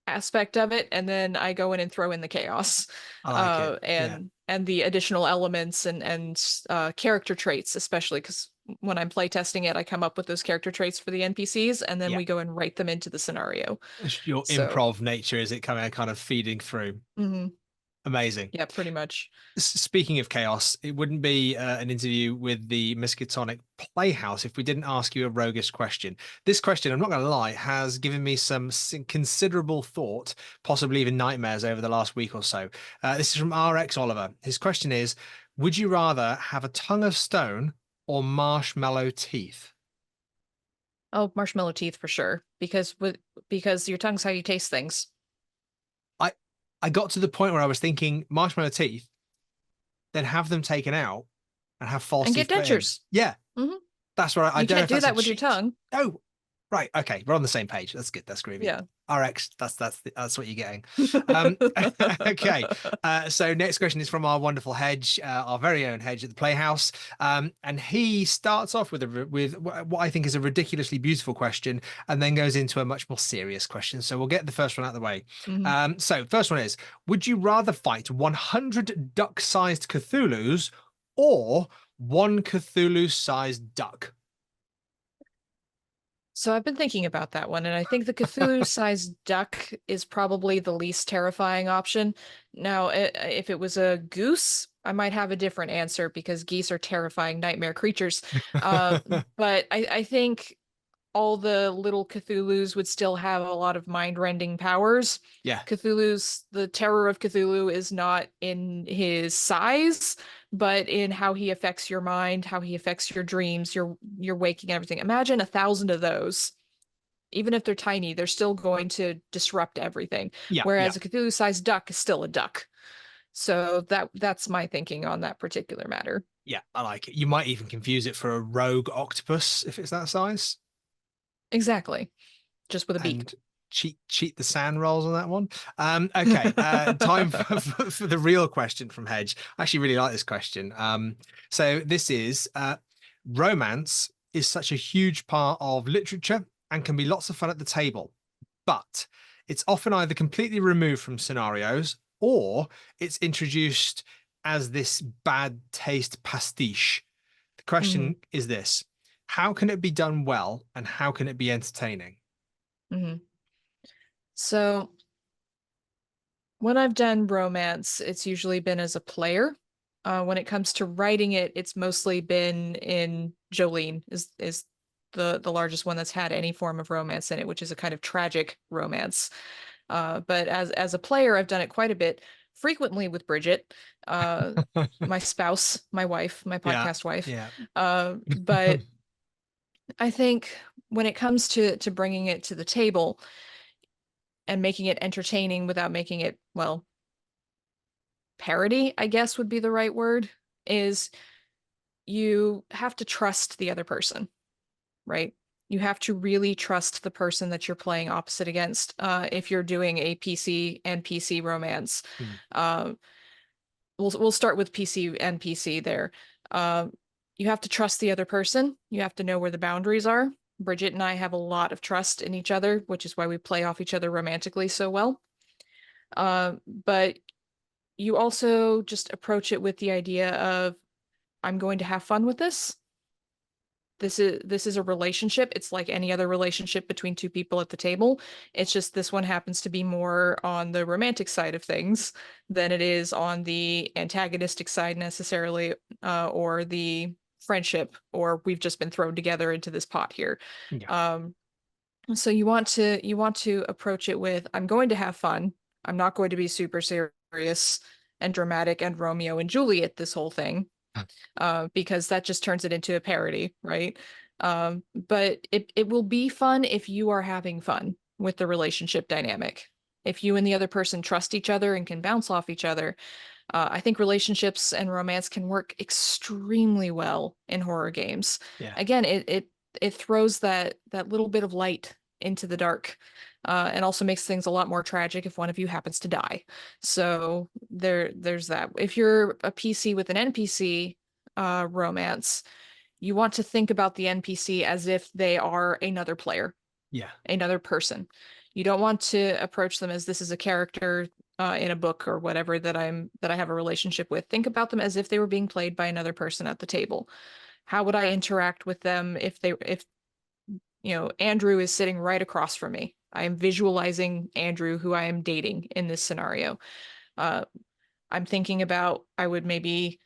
[SPEAKER 2] aspect of it, and then I go in and throw in the chaos
[SPEAKER 1] I like it. Yeah,
[SPEAKER 2] and the additional elements and character traits, especially because when I'm playtesting it, I come up with those character traits for the NPCs, and then
[SPEAKER 1] yeah.
[SPEAKER 2] we go and write them into the scenario.
[SPEAKER 1] It's your
[SPEAKER 2] So,
[SPEAKER 1] improv nature is it kind of feeding through.
[SPEAKER 2] mhm,
[SPEAKER 1] Amazing.
[SPEAKER 2] yeah, pretty much.
[SPEAKER 1] Speaking of chaos, it wouldn't be an interview with the Miskatonic Playhouse if we didn't ask you a roguish question. This question, I'm not going to lie, has given me some considerable thought, possibly even nightmares over the last week or so. This is from RX Oliver. His question is, would you rather have a tongue of stone or marshmallow teeth?
[SPEAKER 2] Oh, marshmallow teeth for sure, because your tongue's how you taste things
[SPEAKER 1] I I got to the point where I was thinking marshmallow teeth, then have them taken out and have false
[SPEAKER 2] and get
[SPEAKER 1] teeth put in.
[SPEAKER 2] dentures.
[SPEAKER 1] Yeah,
[SPEAKER 2] Hmm.
[SPEAKER 1] that's right. I
[SPEAKER 2] You
[SPEAKER 1] don't know
[SPEAKER 2] can't
[SPEAKER 1] if
[SPEAKER 2] do
[SPEAKER 1] that's a
[SPEAKER 2] that with your
[SPEAKER 1] cheat.
[SPEAKER 2] tongue.
[SPEAKER 1] Oh, right. Okay, we're on the same page. That's good. That's groovy.
[SPEAKER 2] Yeah.
[SPEAKER 1] RX, that's what you're getting. Okay. So next question is from our wonderful Hedge, our very own Hedge at the Playhouse, and he starts off with what I think is a ridiculously beautiful question, and then goes into a much more serious question. So we'll get the first one out of the way.
[SPEAKER 2] Mhm.
[SPEAKER 1] So first one is: would you rather fight 100 duck-sized Cthulhu's or one Cthulhu-sized duck?
[SPEAKER 2] So I've been thinking about that one, and I think the Cthulhu-sized duck is probably the least terrifying option. Now, if it was a goose, I might have a different answer because geese are terrifying nightmare creatures. Uh, but I think all the little Cthulhus would still have a lot of mind-rending powers.
[SPEAKER 1] Yeah.
[SPEAKER 2] The terror of Cthulhu is not in his size, but in how he affects your mind, how he affects your dreams, your waking everything. Imagine 1,000 of those. Even if they're tiny, they're still going to disrupt everything.
[SPEAKER 1] Yeah, yeah,
[SPEAKER 2] Whereas a Cthulhu-sized duck is still a duck. So that's my thinking on that particular matter.
[SPEAKER 1] yeah. I like it. You might even confuse it for a rogue octopus if it's that size,
[SPEAKER 2] Exactly. Just with a beak.
[SPEAKER 1] and cheat the sand rolls on that one. Okay. Time for the real question from Hedge. I actually really like this question. So this is romance is such a huge part of literature and can be lots of fun at the table, but it's often either completely removed from scenarios or it's introduced as this bad taste pastiche. The
[SPEAKER 2] Hmm.
[SPEAKER 1] question is this: how can it be done well and how can it be entertaining?
[SPEAKER 2] Hmm. So when I've done romance, it's usually been as a player. When it comes to writing it, it's mostly been in Jolene is the largest one that's had any form of romance in it, which is a kind of tragic romance. But as a player, I've done it quite a bit. frequently with Bridget, uh, my spouse, my wife, my
[SPEAKER 1] Yeah,
[SPEAKER 2] podcast wife.
[SPEAKER 1] yeah,
[SPEAKER 2] But I think when it comes to bringing it to the table and making it entertaining without making it, well, parody, I guess would be the right word, is you have to trust the other person, right? You have to really trust the person that you're playing opposite against. If you're doing a PC and PC romance,
[SPEAKER 1] Mm,
[SPEAKER 2] uh, we'll start with PC and PC there. Uh, you have to trust the other person. You have to know where the boundaries are. Bridget and I have a lot of trust in each other, which is why we play off each other romantically so well. But you also just approach it with the idea of, I'm going to have fun with this. This is a relationship. It's like any other relationship between two people at the table. It's just this one happens to be more on the romantic side of things than it is on the antagonistic side necessarily, or the friendship, or we've just been thrown together into this pot here.
[SPEAKER 1] yeah,
[SPEAKER 2] Um, so you want to approach it with, I'm going to have fun. I'm not going to be super serious and dramatic and Romeo and Juliet this whole thing, because that just turns it into a parody, right? But it will be fun if you are having fun with the relationship dynamic. If you and the other person trust each other and can bounce off each other, I think relationships and romance can work extremely well in horror games.
[SPEAKER 1] yeah.
[SPEAKER 2] Again, it throws that little bit of light into the dark, and also makes things a lot more tragic if one of you happens to die. So there's that. If you're a PC with an NPC romance, you want to think about the NPC as if they are another player,
[SPEAKER 1] Yeah.
[SPEAKER 2] another person. You don't want to approach them as this is a character in a book or whatever that I have a relationship with. Think about them as if they were being played by another person at the table. How would I interact with them if Andrew is sitting right across from me? I am visualizing Andrew, who I am dating in this scenario. Uh, I'm thinking about, I would maybe,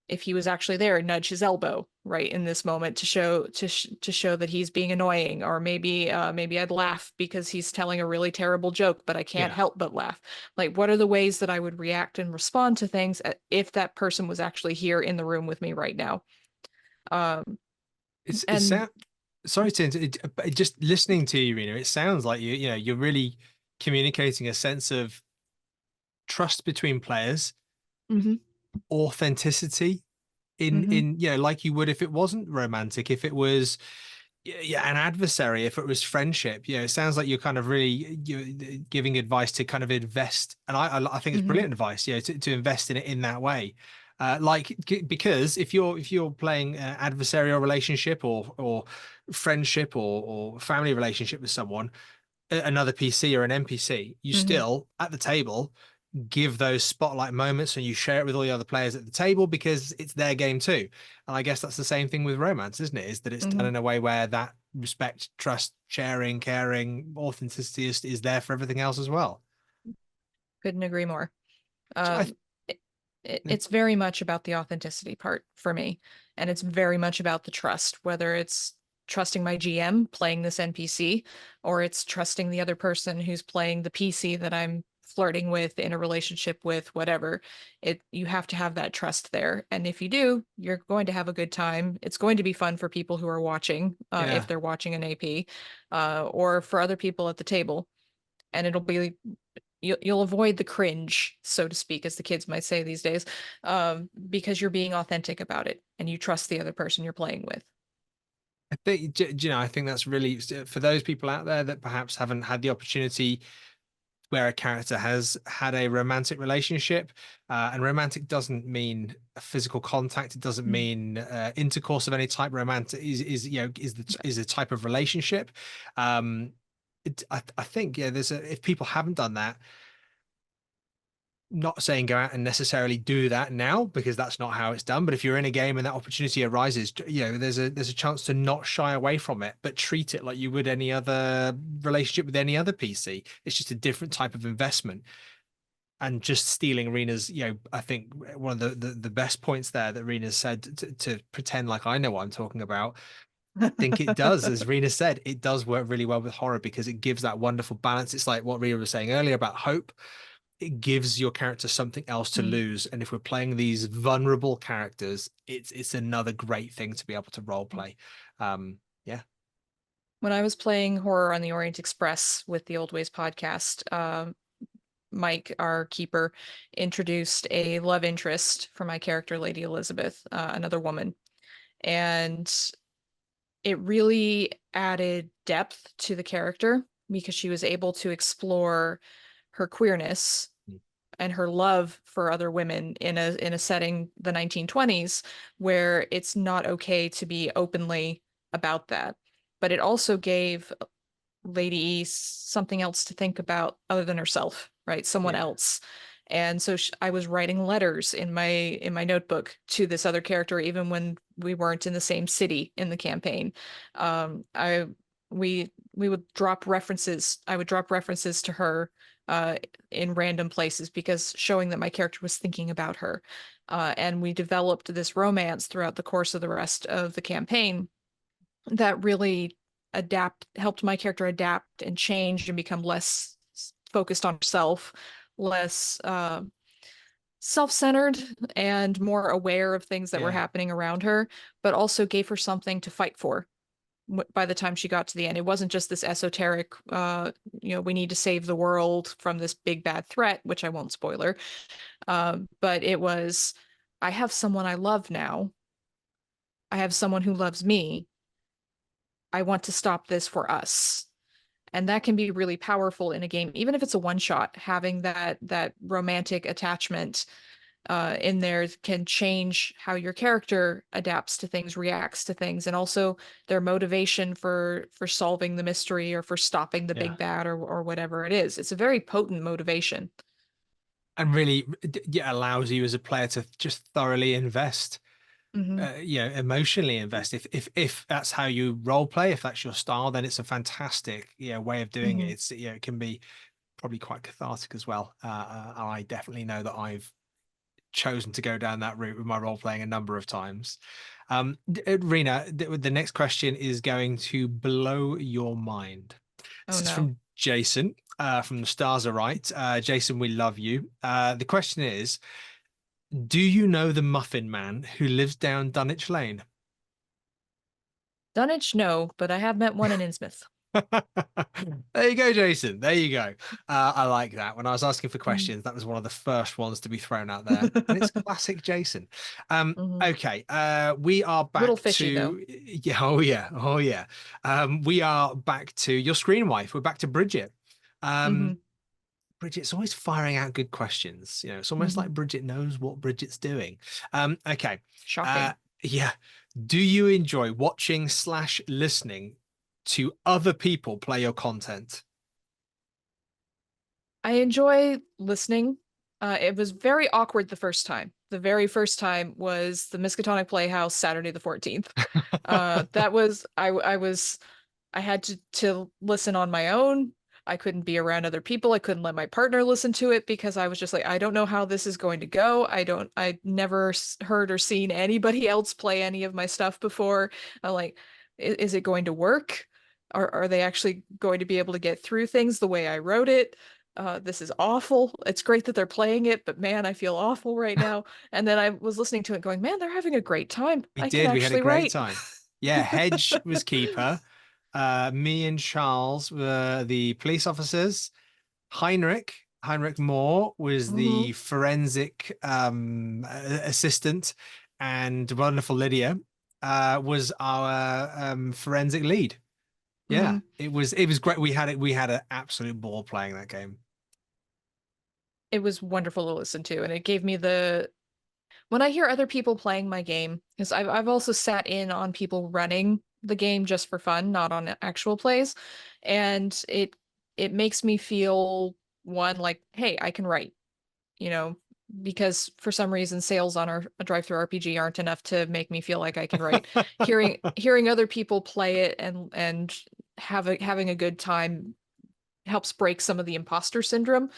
[SPEAKER 2] if he was actually there, nudge his elbow right in this moment to show that he's being annoying, or maybe I'd laugh because he's telling a really terrible joke, but I can't
[SPEAKER 1] Yeah.
[SPEAKER 2] help but laugh. Like, what are the ways that I would react and respond to things if that person was actually here in the room with me right now? Um,
[SPEAKER 1] It's
[SPEAKER 2] and
[SPEAKER 1] sorry to just listening to you, Rena, it sounds like you're really communicating a sense of trust between players,
[SPEAKER 2] mhm,
[SPEAKER 1] authenticity
[SPEAKER 2] mhm,
[SPEAKER 1] like you would if it wasn't romantic, if it was yeah, an adversary, if it was friendship. It sounds like you're kind of really you giving advice to kind of invest, and I think it's
[SPEAKER 2] mhm,
[SPEAKER 1] brilliant advice, to invest in it in that way. Because if you're playing adversarial relationship or friendship or family relationship with someone, another PC or an NPC, you
[SPEAKER 2] mhm,
[SPEAKER 1] still at the table give those spotlight moments and you share it with all the other players at the table because it's their game too. And I guess that's the same thing with romance, isn't it? Is that it's done
[SPEAKER 2] mhm.
[SPEAKER 1] in a way where that respect, trust, sharing, caring, authenticity is there for everything else as well.
[SPEAKER 2] Couldn't agree more.
[SPEAKER 1] So I
[SPEAKER 2] Um, it, it's very much about the authenticity part for me, and it's very much about the trust, whether it's trusting my GM playing this NPC, or it's trusting the other person who's playing the PC that I'm flirting with, in a relationship with, whatever. You have to have that trust there, and if you do, you're going to have a good time. It's going to be fun for people who are watching, if
[SPEAKER 1] yeah.
[SPEAKER 2] they're watching an AP, or for other people at the table, and it'll be, you'll avoid the cringe, so to speak, as the kids might say these days, because you're being authentic about it and you trust the other person you're playing with.
[SPEAKER 1] I think I think that's really for those people out there that perhaps haven't had the opportunity where a character has had a romantic relationship, and romantic doesn't mean physical contact. It doesn't
[SPEAKER 2] Mm.
[SPEAKER 1] mean intercourse of any type. Romantic is a type of relationship. I think there's if people haven't done that, not saying go out and necessarily do that now because that's not how it's done. But if you're in a game and that opportunity arises, there's a chance to not shy away from it, but treat it like you would any other relationship with any other PC. It's just a different type of investment. And just stealing Rena's, I think one of the best points there that Rena said to pretend like I know what I'm talking about. I think it does, as Rena said, it does work really well with horror because it gives that wonderful balance. It's like what Rena was saying earlier about hope. it gives your character something else to
[SPEAKER 2] Mm.
[SPEAKER 1] lose. And if we're playing these vulnerable characters, it's another great thing to be able to role play. Yeah.
[SPEAKER 2] When I was playing Horror on the Orient Express with the Old Ways podcast, Mike, our keeper, introduced a love interest for my character, Lady Elizabeth, another woman. And it really added depth to the character because she was able to explore her queerness and her love for other women in a setting, the 1920s, where it's not okay to be openly about that. But it also gave Lady E something else to think about other than herself, right? Someone
[SPEAKER 1] Yeah.
[SPEAKER 2] else. And so I was writing letters in my notebook to this other character, even when we weren't in the same city in the campaign. I we would drop references. I would drop references to her uh, in random places because showing that my character was thinking about her. And we developed this romance throughout the course of the rest of the campaign that really helped my character adapt and change and become less focused on herself, less self-centered and more aware of things that were
[SPEAKER 1] Yeah.
[SPEAKER 2] happening around her, but also gave her something to fight for by the time she got to the end. It wasn't just this esoteric, we need to save the world from this big bad threat, which I won't spoiler. But it was, I have someone I love now. I have someone who loves me. I want to stop this for us. And that can be really powerful in a game, even if it's a one shot. Having that romantic attachment in there can change how your character adapts to things, reacts to things, and also their motivation for solving the mystery or for stopping the
[SPEAKER 1] Yeah.
[SPEAKER 2] big bad or whatever it is. It's a very potent motivation.
[SPEAKER 1] And really, yeah, allows you as a player to just thoroughly invest,
[SPEAKER 2] Hmm.
[SPEAKER 1] emotionally invest. If that's how you role play, if that's your style, then it's a fantastic, way of doing it.
[SPEAKER 2] Hmm.
[SPEAKER 1] It's, it can be probably quite cathartic as well. I definitely know that I've chosen to go down that route with my role playing a number of times. Rena, the next question is going to blow your mind.
[SPEAKER 2] Oh
[SPEAKER 1] This is
[SPEAKER 2] no.
[SPEAKER 1] from Jason, from the Stars Are Right. Jason, we love you. The question is, do you know the Muffin Man who lives down Dunwich Lane?
[SPEAKER 2] Dunwich, no, but I have met one in Innsmouth.
[SPEAKER 1] There you go, Jason. There you go. I like that. When I was asking for
[SPEAKER 2] Mm.
[SPEAKER 1] questions, that was one of the first ones to be thrown out there. And it's classic Jason.
[SPEAKER 2] Hmm.
[SPEAKER 1] Okay. We are
[SPEAKER 2] Little
[SPEAKER 1] back
[SPEAKER 2] fishy though.
[SPEAKER 1] to, yeah, oh yeah, oh yeah. We are back to your screen wife. We're back to Bridget.
[SPEAKER 2] Hmm.
[SPEAKER 1] Bridget's always firing out good questions. It's almost
[SPEAKER 2] Hmm.
[SPEAKER 1] like Bridget knows what Bridget's doing. Okay. Uh,
[SPEAKER 2] Shocking.
[SPEAKER 1] yeah. Do you enjoy watching slash listening to other people play your content?
[SPEAKER 2] I enjoy listening. It was very awkward the first time. The very first time was the Miskatonic Playhouse, Saturday the 14th. That was I had to listen on my own. I couldn't be around other people. I couldn't let my partner listen to it because I was just like, I don't know how this is going to go. I never heard or seen anybody else play any of my stuff before. I'm like, is it going to work? Are they actually going to be able to get through things the way I wrote it? This is awful. It's great that they're playing it, but man, I feel awful right now. And then I was listening to it going, man, they're having a great time.
[SPEAKER 1] We
[SPEAKER 2] I can
[SPEAKER 1] did. We had a
[SPEAKER 2] actually
[SPEAKER 1] great
[SPEAKER 2] write.
[SPEAKER 1] time. Yeah, Hedge was keeper. Me and Charles were the police officers. Heinrich Moore was
[SPEAKER 2] Hmm.
[SPEAKER 1] the forensic assistant, and wonderful Lydia was our forensic lead. Yeah,
[SPEAKER 2] Hmm.
[SPEAKER 1] it was great. We had an absolute ball playing that game.
[SPEAKER 2] It was wonderful to listen to, and it gave me the when I hear other people playing my game, because I've also sat in on people running the game just for fun, not on actual plays, and it makes me feel one like, hey, I can write, you know, because for some reason sales on a drive-through RPG aren't enough to make me feel like I can write. Hearing other people play it and having a good time helps break some of the imposter syndrome.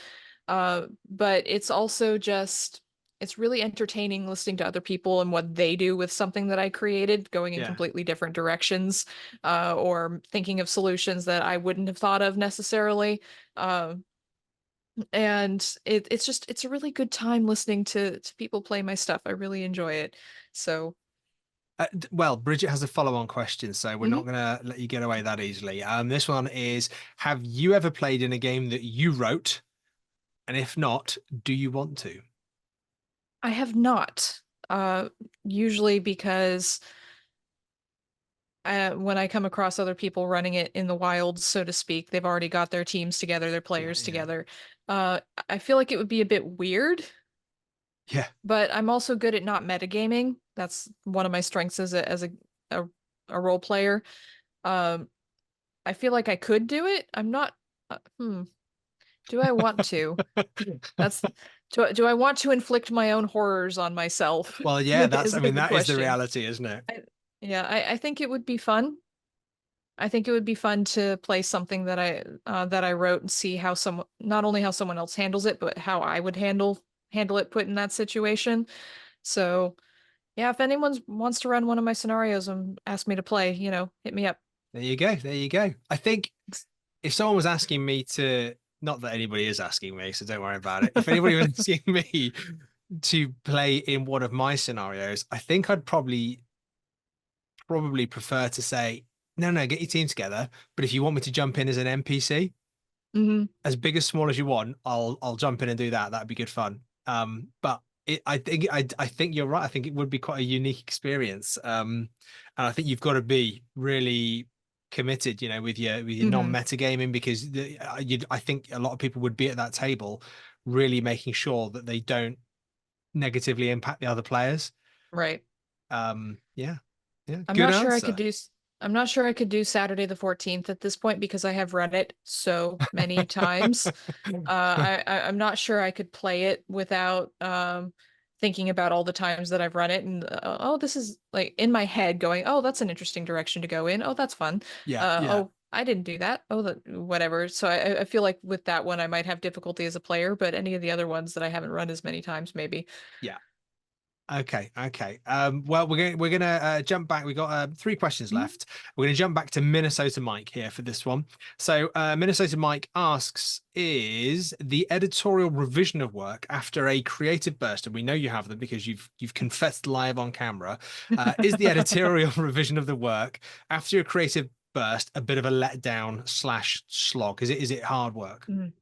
[SPEAKER 2] But it's also just it's really entertaining listening to other people and what they do with something that I created, going in
[SPEAKER 1] Yeah.
[SPEAKER 2] completely different directions, or thinking of solutions that I wouldn't have thought of necessarily. Uh, And it's a really good time listening to people play my stuff. I really enjoy it. So,
[SPEAKER 1] Well, Bridget has a follow-on question, so we're
[SPEAKER 2] mhm.
[SPEAKER 1] not going to let you get away that easily. This one is, have you ever played in a game that you wrote? And if not, do you want to?
[SPEAKER 2] I have not. Usually because when I come across other people running it in the wild, so to speak, they've already got their teams together, their
[SPEAKER 1] Yeah,
[SPEAKER 2] players
[SPEAKER 1] yeah.
[SPEAKER 2] together. I feel like it would be a bit weird,
[SPEAKER 1] Yeah.
[SPEAKER 2] but I'm also good at not metagaming. That's one of my strengths as a, a role player. Um, I feel like I could do it. I'm not. Hmm. Do I want to? That's do I want to inflict my own horrors on myself?
[SPEAKER 1] Well, yeah,
[SPEAKER 2] Is
[SPEAKER 1] I
[SPEAKER 2] the
[SPEAKER 1] mean,
[SPEAKER 2] big
[SPEAKER 1] that is the
[SPEAKER 2] question.
[SPEAKER 1] reality, isn't it?
[SPEAKER 2] I, yeah, I think it would be fun. I think it would be fun to play something that I wrote and see how some not only how someone else handles it, but how I would handle it put in that situation. So yeah, if anyone wants to run one of my scenarios and ask me to play, hit me up.
[SPEAKER 1] There you go. There you go. I think if someone was asking me to, not that anybody is asking me, so don't worry about it. If anybody was asking me to play in one of my scenarios, I think I'd probably prefer to say, no, no, get your team together. But if you want me to jump in as an NPC,
[SPEAKER 2] Hmm.
[SPEAKER 1] as big as small as you want, I'll jump in and do that. That'd be good fun. But I think you're right. I think it would be quite a unique experience. And I think you've got to be really committed, with your
[SPEAKER 2] Hmm.
[SPEAKER 1] non-meta gaming because I think a lot of people would be at that table, really making sure that they don't negatively impact the other players.
[SPEAKER 2] Right.
[SPEAKER 1] Yeah, yeah,
[SPEAKER 2] I'm
[SPEAKER 1] good
[SPEAKER 2] not sure I could
[SPEAKER 1] answer.
[SPEAKER 2] do I'm not sure I could do Saturday the 14th at this point because I have run it so many times. I'm not sure I could play it without thinking about all the times that I've run it and oh, this is like in my head going, oh, that's an interesting direction to go in. Oh, that's fun.
[SPEAKER 1] Yeah, yeah,
[SPEAKER 2] Oh, I didn't do that. Oh, that whatever. So I feel like with that one I might have difficulty as a player, but any of the other ones that I haven't run as many times, maybe.
[SPEAKER 1] yeah. Okay, okay. Well, we're gonna jump back. We got three questions
[SPEAKER 2] Mhm.
[SPEAKER 1] left. We're gonna jump back to Minnesota Mike here for this one. So, Minnesota Mike asks, "Is the editorial revision of work after a creative burst?" And we know you have them because you've confessed live on camera. Is the editorial revision of the work after a creative burst a bit of a letdown slash slog? Is it hard work?
[SPEAKER 2] Mhm.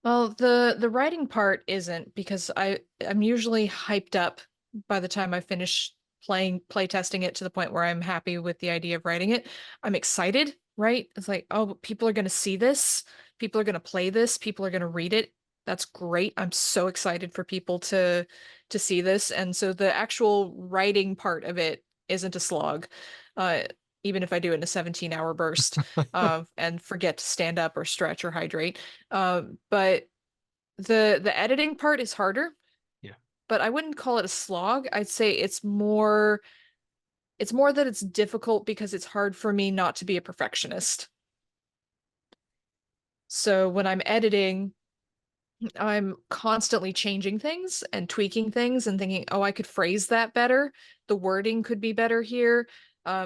[SPEAKER 2] Well, the writing part isn't because I'm usually hyped up by the time I finish play testing it to the point where I'm happy with the idea of writing it. I'm excited, right? It's like, oh, people are going to see this, people are going to play this, people are going to read it. That's great. I'm so excited for people to see this. And so the actual writing part of it isn't a slog. Uh, even if I do it in a 17-hour burst, and forget to stand up or stretch or hydrate. But the editing part is harder,
[SPEAKER 1] Yeah.
[SPEAKER 2] but I wouldn't call it a slog. I'd say it's more that it's difficult because it's hard for me not to be a perfectionist. So when I'm editing, I'm constantly changing things and tweaking things and thinking, oh, I could phrase that better. The wording could be better here.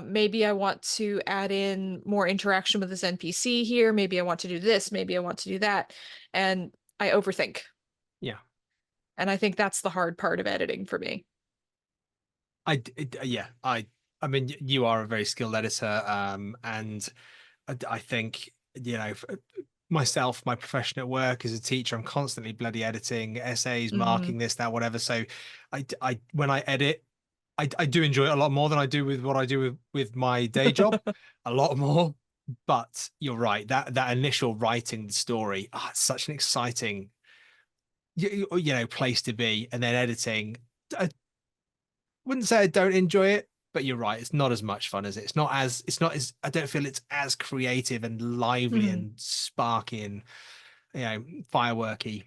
[SPEAKER 2] Maybe I want to add in more interaction with this NPC here. Maybe I want to do this. Maybe I want to do that. And I overthink.
[SPEAKER 1] Yeah.
[SPEAKER 2] And I think that's the hard part of editing for me.
[SPEAKER 1] Yeah, I mean, you are a very skilled editor, and I think myself, my profession at work as a teacher, I'm constantly bloody editing essays,
[SPEAKER 2] Hmm.
[SPEAKER 1] marking this, that, whatever. So, when I edit, I do enjoy it a lot more than I do with what I do with my day job, a lot more. But you're right, that initial writing the story, it's such an exciting, place to be, and then editing. Wouldn't say I don't enjoy it, but you're right. It's not as much fun as it. It's not as I don't feel it's as creative and lively
[SPEAKER 2] Hmm.
[SPEAKER 1] and sparky and fireworky.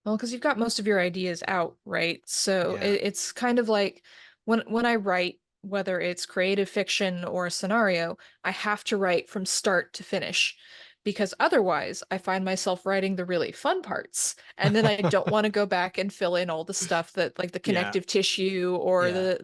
[SPEAKER 2] Well, because you've got most of your ideas out, right? So
[SPEAKER 1] Yeah.
[SPEAKER 2] it's kind of like when I write, whether it's creative fiction or a scenario, I have to write from start to finish. Because otherwise, I find myself writing the really fun parts. And then I don't want to go back and fill in all the stuff that like the
[SPEAKER 1] Yeah.
[SPEAKER 2] connective tissue or
[SPEAKER 1] Yeah.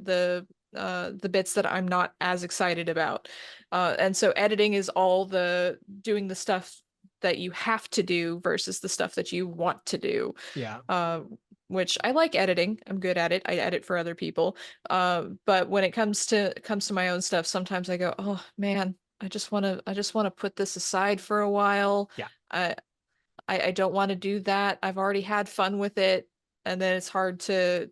[SPEAKER 2] the bits that I'm not as excited about. And so editing is all the doing the stuff that you have to do versus the stuff that you want to do.
[SPEAKER 1] Yeah.
[SPEAKER 2] Uh, which I like editing. I'm good at it. I edit for other people. But when it comes to my own stuff, sometimes I go, oh man, I just want to put this aside for a while.
[SPEAKER 1] Yeah.
[SPEAKER 2] I I don't want to do that. I've already had fun with it. And then it's hard to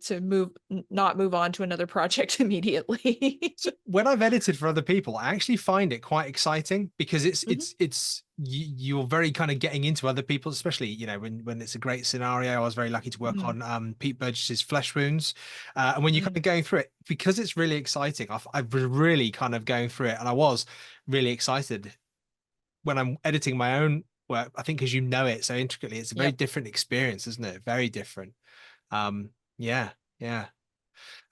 [SPEAKER 2] not move on to another project immediately.
[SPEAKER 1] So when I've edited for other people, I actually find it quite exciting because
[SPEAKER 2] Mhm.
[SPEAKER 1] you're very kind of getting into other people, especially, when it's a great scenario. I was very lucky to work
[SPEAKER 2] Mhm.
[SPEAKER 1] on Pete Burgess's Flesh Wounds. And when you're kind
[SPEAKER 2] Mhm.
[SPEAKER 1] of going through it, because it's really exciting, I was really kind of going through it, and I was really excited when I'm editing my own work. I think because you know it so intricately, it's a very
[SPEAKER 2] Yep.
[SPEAKER 1] different experience, isn't it? Very different. Yeah, yeah.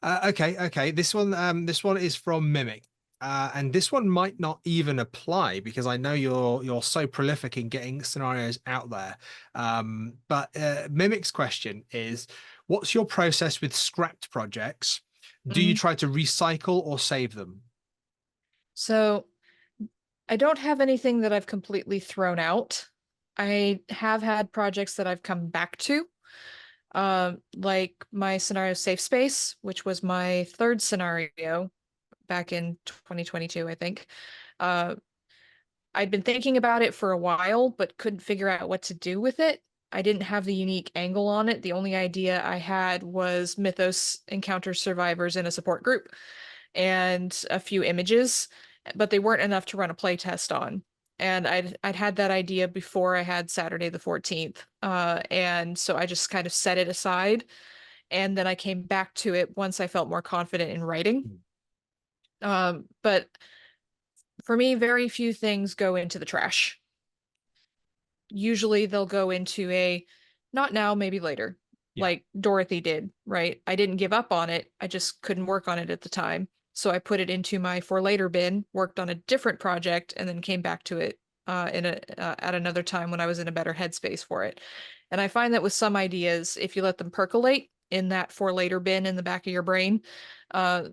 [SPEAKER 1] Okay. This one is from Mimic. And this one might not even apply because I know you're so prolific in getting scenarios out there. But Mimic's question is, what's your process with scrapped projects? Do you
[SPEAKER 2] Mhm.
[SPEAKER 1] try to recycle or save them?
[SPEAKER 2] So I don't have anything that I've completely thrown out. I have had projects that I've come back to, like my scenario Safe Space, which was my third scenario back in 2022, I think. Uh, I'd been thinking about it for a while, but couldn't figure out what to do with it. I didn't have the unique angle on it. The only idea I had was Mythos encounters survivors in a support group and a few images, but they weren't enough to run a play test on. And I'd had that idea before I had Saturday the 14th. And so I just kind of set it aside. And then I came back to it once I felt more confident in writing.
[SPEAKER 1] Hmm.
[SPEAKER 2] But for me, very few things go into the trash. Usually they'll go into a not now, maybe later,
[SPEAKER 1] Yeah,
[SPEAKER 2] like Dorothy did, right? I didn't give up on it. I just couldn't work on it at the time. So I put it into my for later bin, worked on a different project, and then came back to it at another time when I was in a better headspace for it. And I find that with some ideas, if you let them percolate in that for later bin in the back of your brain, uh,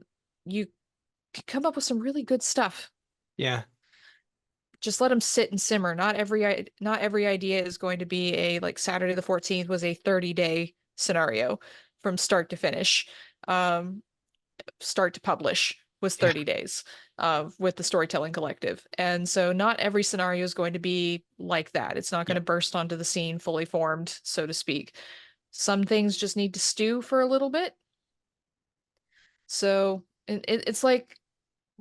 [SPEAKER 2] you can come up with some really good stuff.
[SPEAKER 1] yeah,
[SPEAKER 2] Just let them sit and simmer. Not every idea is going to be a like Saturday the 14th was a 30-day scenario from start to finish. Um, Start to publish was
[SPEAKER 1] yeah,
[SPEAKER 2] 30 days with the Storytelling Collective. And so not every scenario is going to be like that. It's not going
[SPEAKER 1] yeah,
[SPEAKER 2] to burst onto the scene fully formed, so to speak. Some things just need to stew for a little bit. So it's like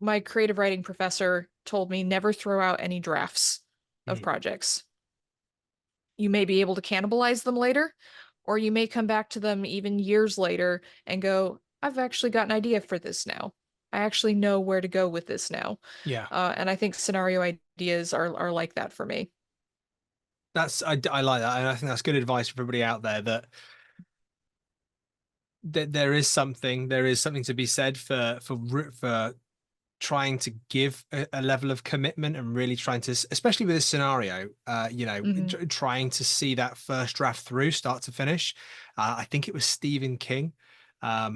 [SPEAKER 2] my creative writing professor told me never throw out any drafts of
[SPEAKER 1] mm,
[SPEAKER 2] projects. You may be able to cannibalize them later, or you may come back to them even years later and go, I've actually got an idea for this now. I actually know where to go with this now.
[SPEAKER 1] yeah.
[SPEAKER 2] And I think scenario ideas are like that for me.
[SPEAKER 1] I like that, and I think that's good advice for everybody out there that there is something to be said for trying to give a level of commitment and really trying to, especially with this scenario,
[SPEAKER 2] Hmm.
[SPEAKER 1] trying to see that first draft through start to finish. I think it was Stephen King,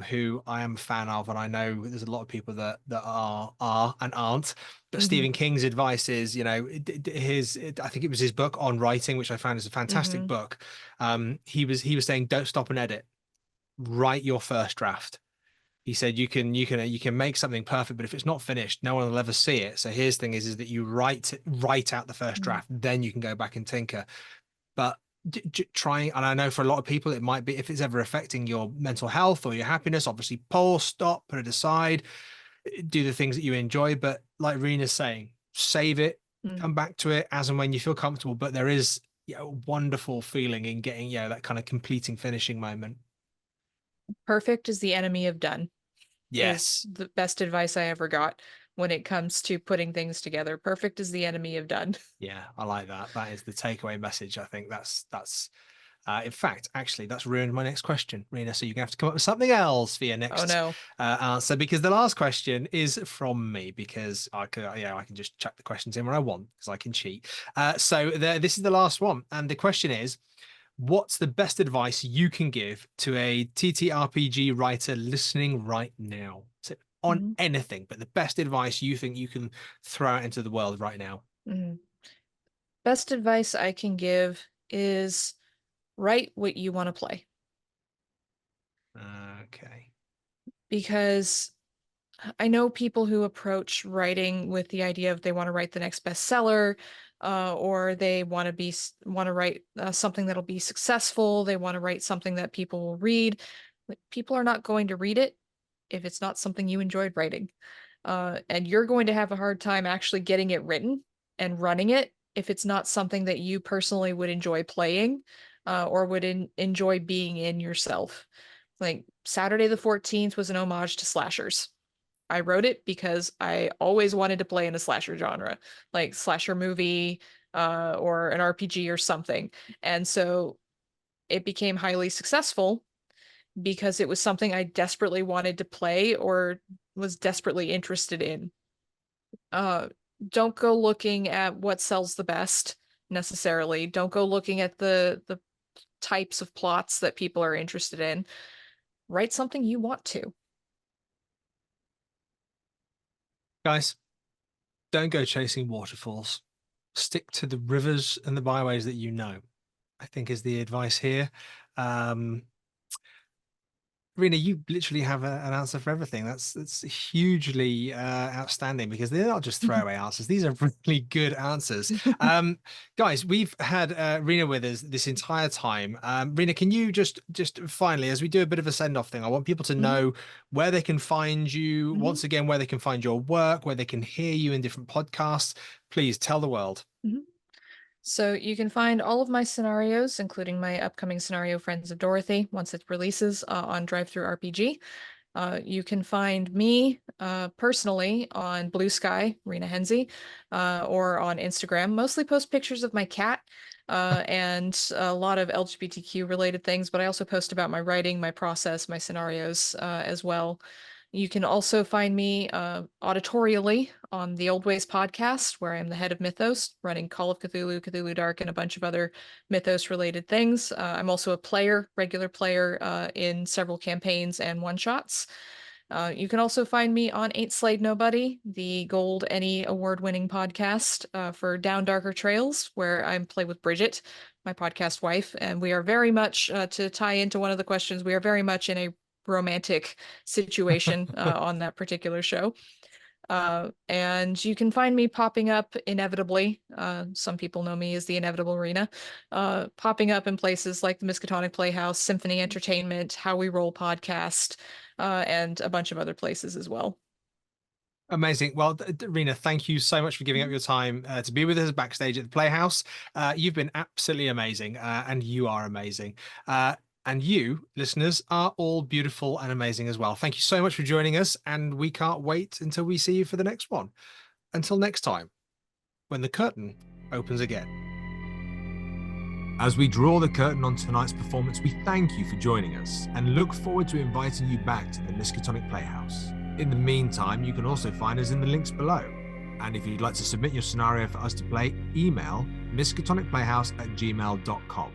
[SPEAKER 1] who I am a fan of, and I know there's a lot of people that are and aren't. But
[SPEAKER 2] Hmm.
[SPEAKER 1] Stephen King's advice is, I think it was his book on writing, which I found is a fantastic
[SPEAKER 2] Hmm.
[SPEAKER 1] book. He was saying, don't stop and edit, write your first draft. He said you can make something perfect, but if it's not finished, no one will ever see it. So his thing is that you write out the first draft, then you can go back and tinker. But trying, and I know for a lot of people it might be, if it's ever affecting your mental health or your happiness, obviously pause, stop, put it aside, do the things that you enjoy. But like Rena's saying, save it,
[SPEAKER 2] Hmm.
[SPEAKER 1] come back to it as and when you feel comfortable. But there is, a wonderful feeling in getting, that kind of completing, finishing moment.
[SPEAKER 2] Perfect is the enemy of done, is
[SPEAKER 1] Yes.
[SPEAKER 2] the best advice I ever got when it comes to putting things together. Perfect is the enemy of done.
[SPEAKER 1] Yeah, I like that. That is the takeaway message. I think that's in fact, actually, that's ruined my next question, Rena. So you're gonna have to come up with something else for your
[SPEAKER 2] Oh
[SPEAKER 1] next
[SPEAKER 2] no.
[SPEAKER 1] answer, because the last question is from me, because I can just chuck the questions in where I want because I can cheat. This is the last one, and the question is, what's the best advice you can give to a TTRPG writer listening right now? So on
[SPEAKER 2] Mhm.
[SPEAKER 1] anything, but the best advice you think you can throw out into the world right now.
[SPEAKER 2] Mhm. best advice I can give is write what you want to play.
[SPEAKER 1] Okay.
[SPEAKER 2] Because I know people who approach writing with the idea of they want to write the next bestseller, or they want to write something that'll be successful. They want to write something that people will read. Like, people are not going to read it if it's not something you enjoyed writing. And you're going to have a hard time actually getting it written and running it if it's not something that you personally would enjoy playing, or would enjoy being in yourself. Like Saturday the 14th was an homage to slashers. I wrote it because I always wanted to play in a slasher genre, like slasher movie, or an RPG or something. And so it became highly successful because it was something I desperately wanted to play or was desperately interested in. Uh, don't go looking at what sells the best necessarily. Don't go looking at the types of plots that people are interested in. Write something you want to.
[SPEAKER 1] Guys, don't go chasing waterfalls. Stick to the rivers and the byways that you know, I think is the advice here. Um, Rina, you literally have an answer for everything. That's hugely outstanding because they're not just throwaway answers. These are really good answers. Guys, we've had Rina with us this entire time. Rina, can you just finally, as we do a bit of a send-off thing, I want people to know where they can find you, once again, where they can find your work, where they can hear you in different podcasts. Please tell the world.
[SPEAKER 2] So you can find all of my scenarios, including my upcoming scenario Friends of Dorothy, once it releases, on Drive-Thru RPG. You can find me personally on Blue Sky, Rina Haenze, or on Instagram. Mostly post pictures of my cat, and a lot of LGBTQ related things, but I also post about my writing, my process, my scenarios as well. You can also find me auditorially on the Old Ways podcast, where I'm the head of Mythos, running Call of Cthulhu, Cthulhu Dark, and a bunch of other Mythos related things. I'm also a player, regular player, in several campaigns and one-shots. You can also find me on Ain't Slayed Nobody, the Gold Any award-winning podcast for Down Darker Trails, where I play with Bridget, my podcast wife, and we are very much, to tie into one of the questions, we are very much in a romantic situation on that particular show. And you can find me popping up inevitably. Some people know me as the Inevitable Rina, popping up in places like the Miskatonic Playhouse, Symphony Entertainment, How We Roll podcast, and a bunch of other places as well.
[SPEAKER 1] Amazing. Well, Rina, thank you so much for giving up your time to be with us backstage at the Playhouse. You've been absolutely amazing, and you are amazing. And you, listeners, are all beautiful and amazing as well. Thank you so much for joining us, and we can't wait until we see you for the next one. Until next time, when the curtain opens again. As we draw the curtain on tonight's performance, we thank you for joining us and look forward to inviting you back to the Miskatonic Playhouse. In the meantime, you can also find us in the links below. And if you'd like to submit your scenario for us to play, email miskatonicplayhouse@gmail.com.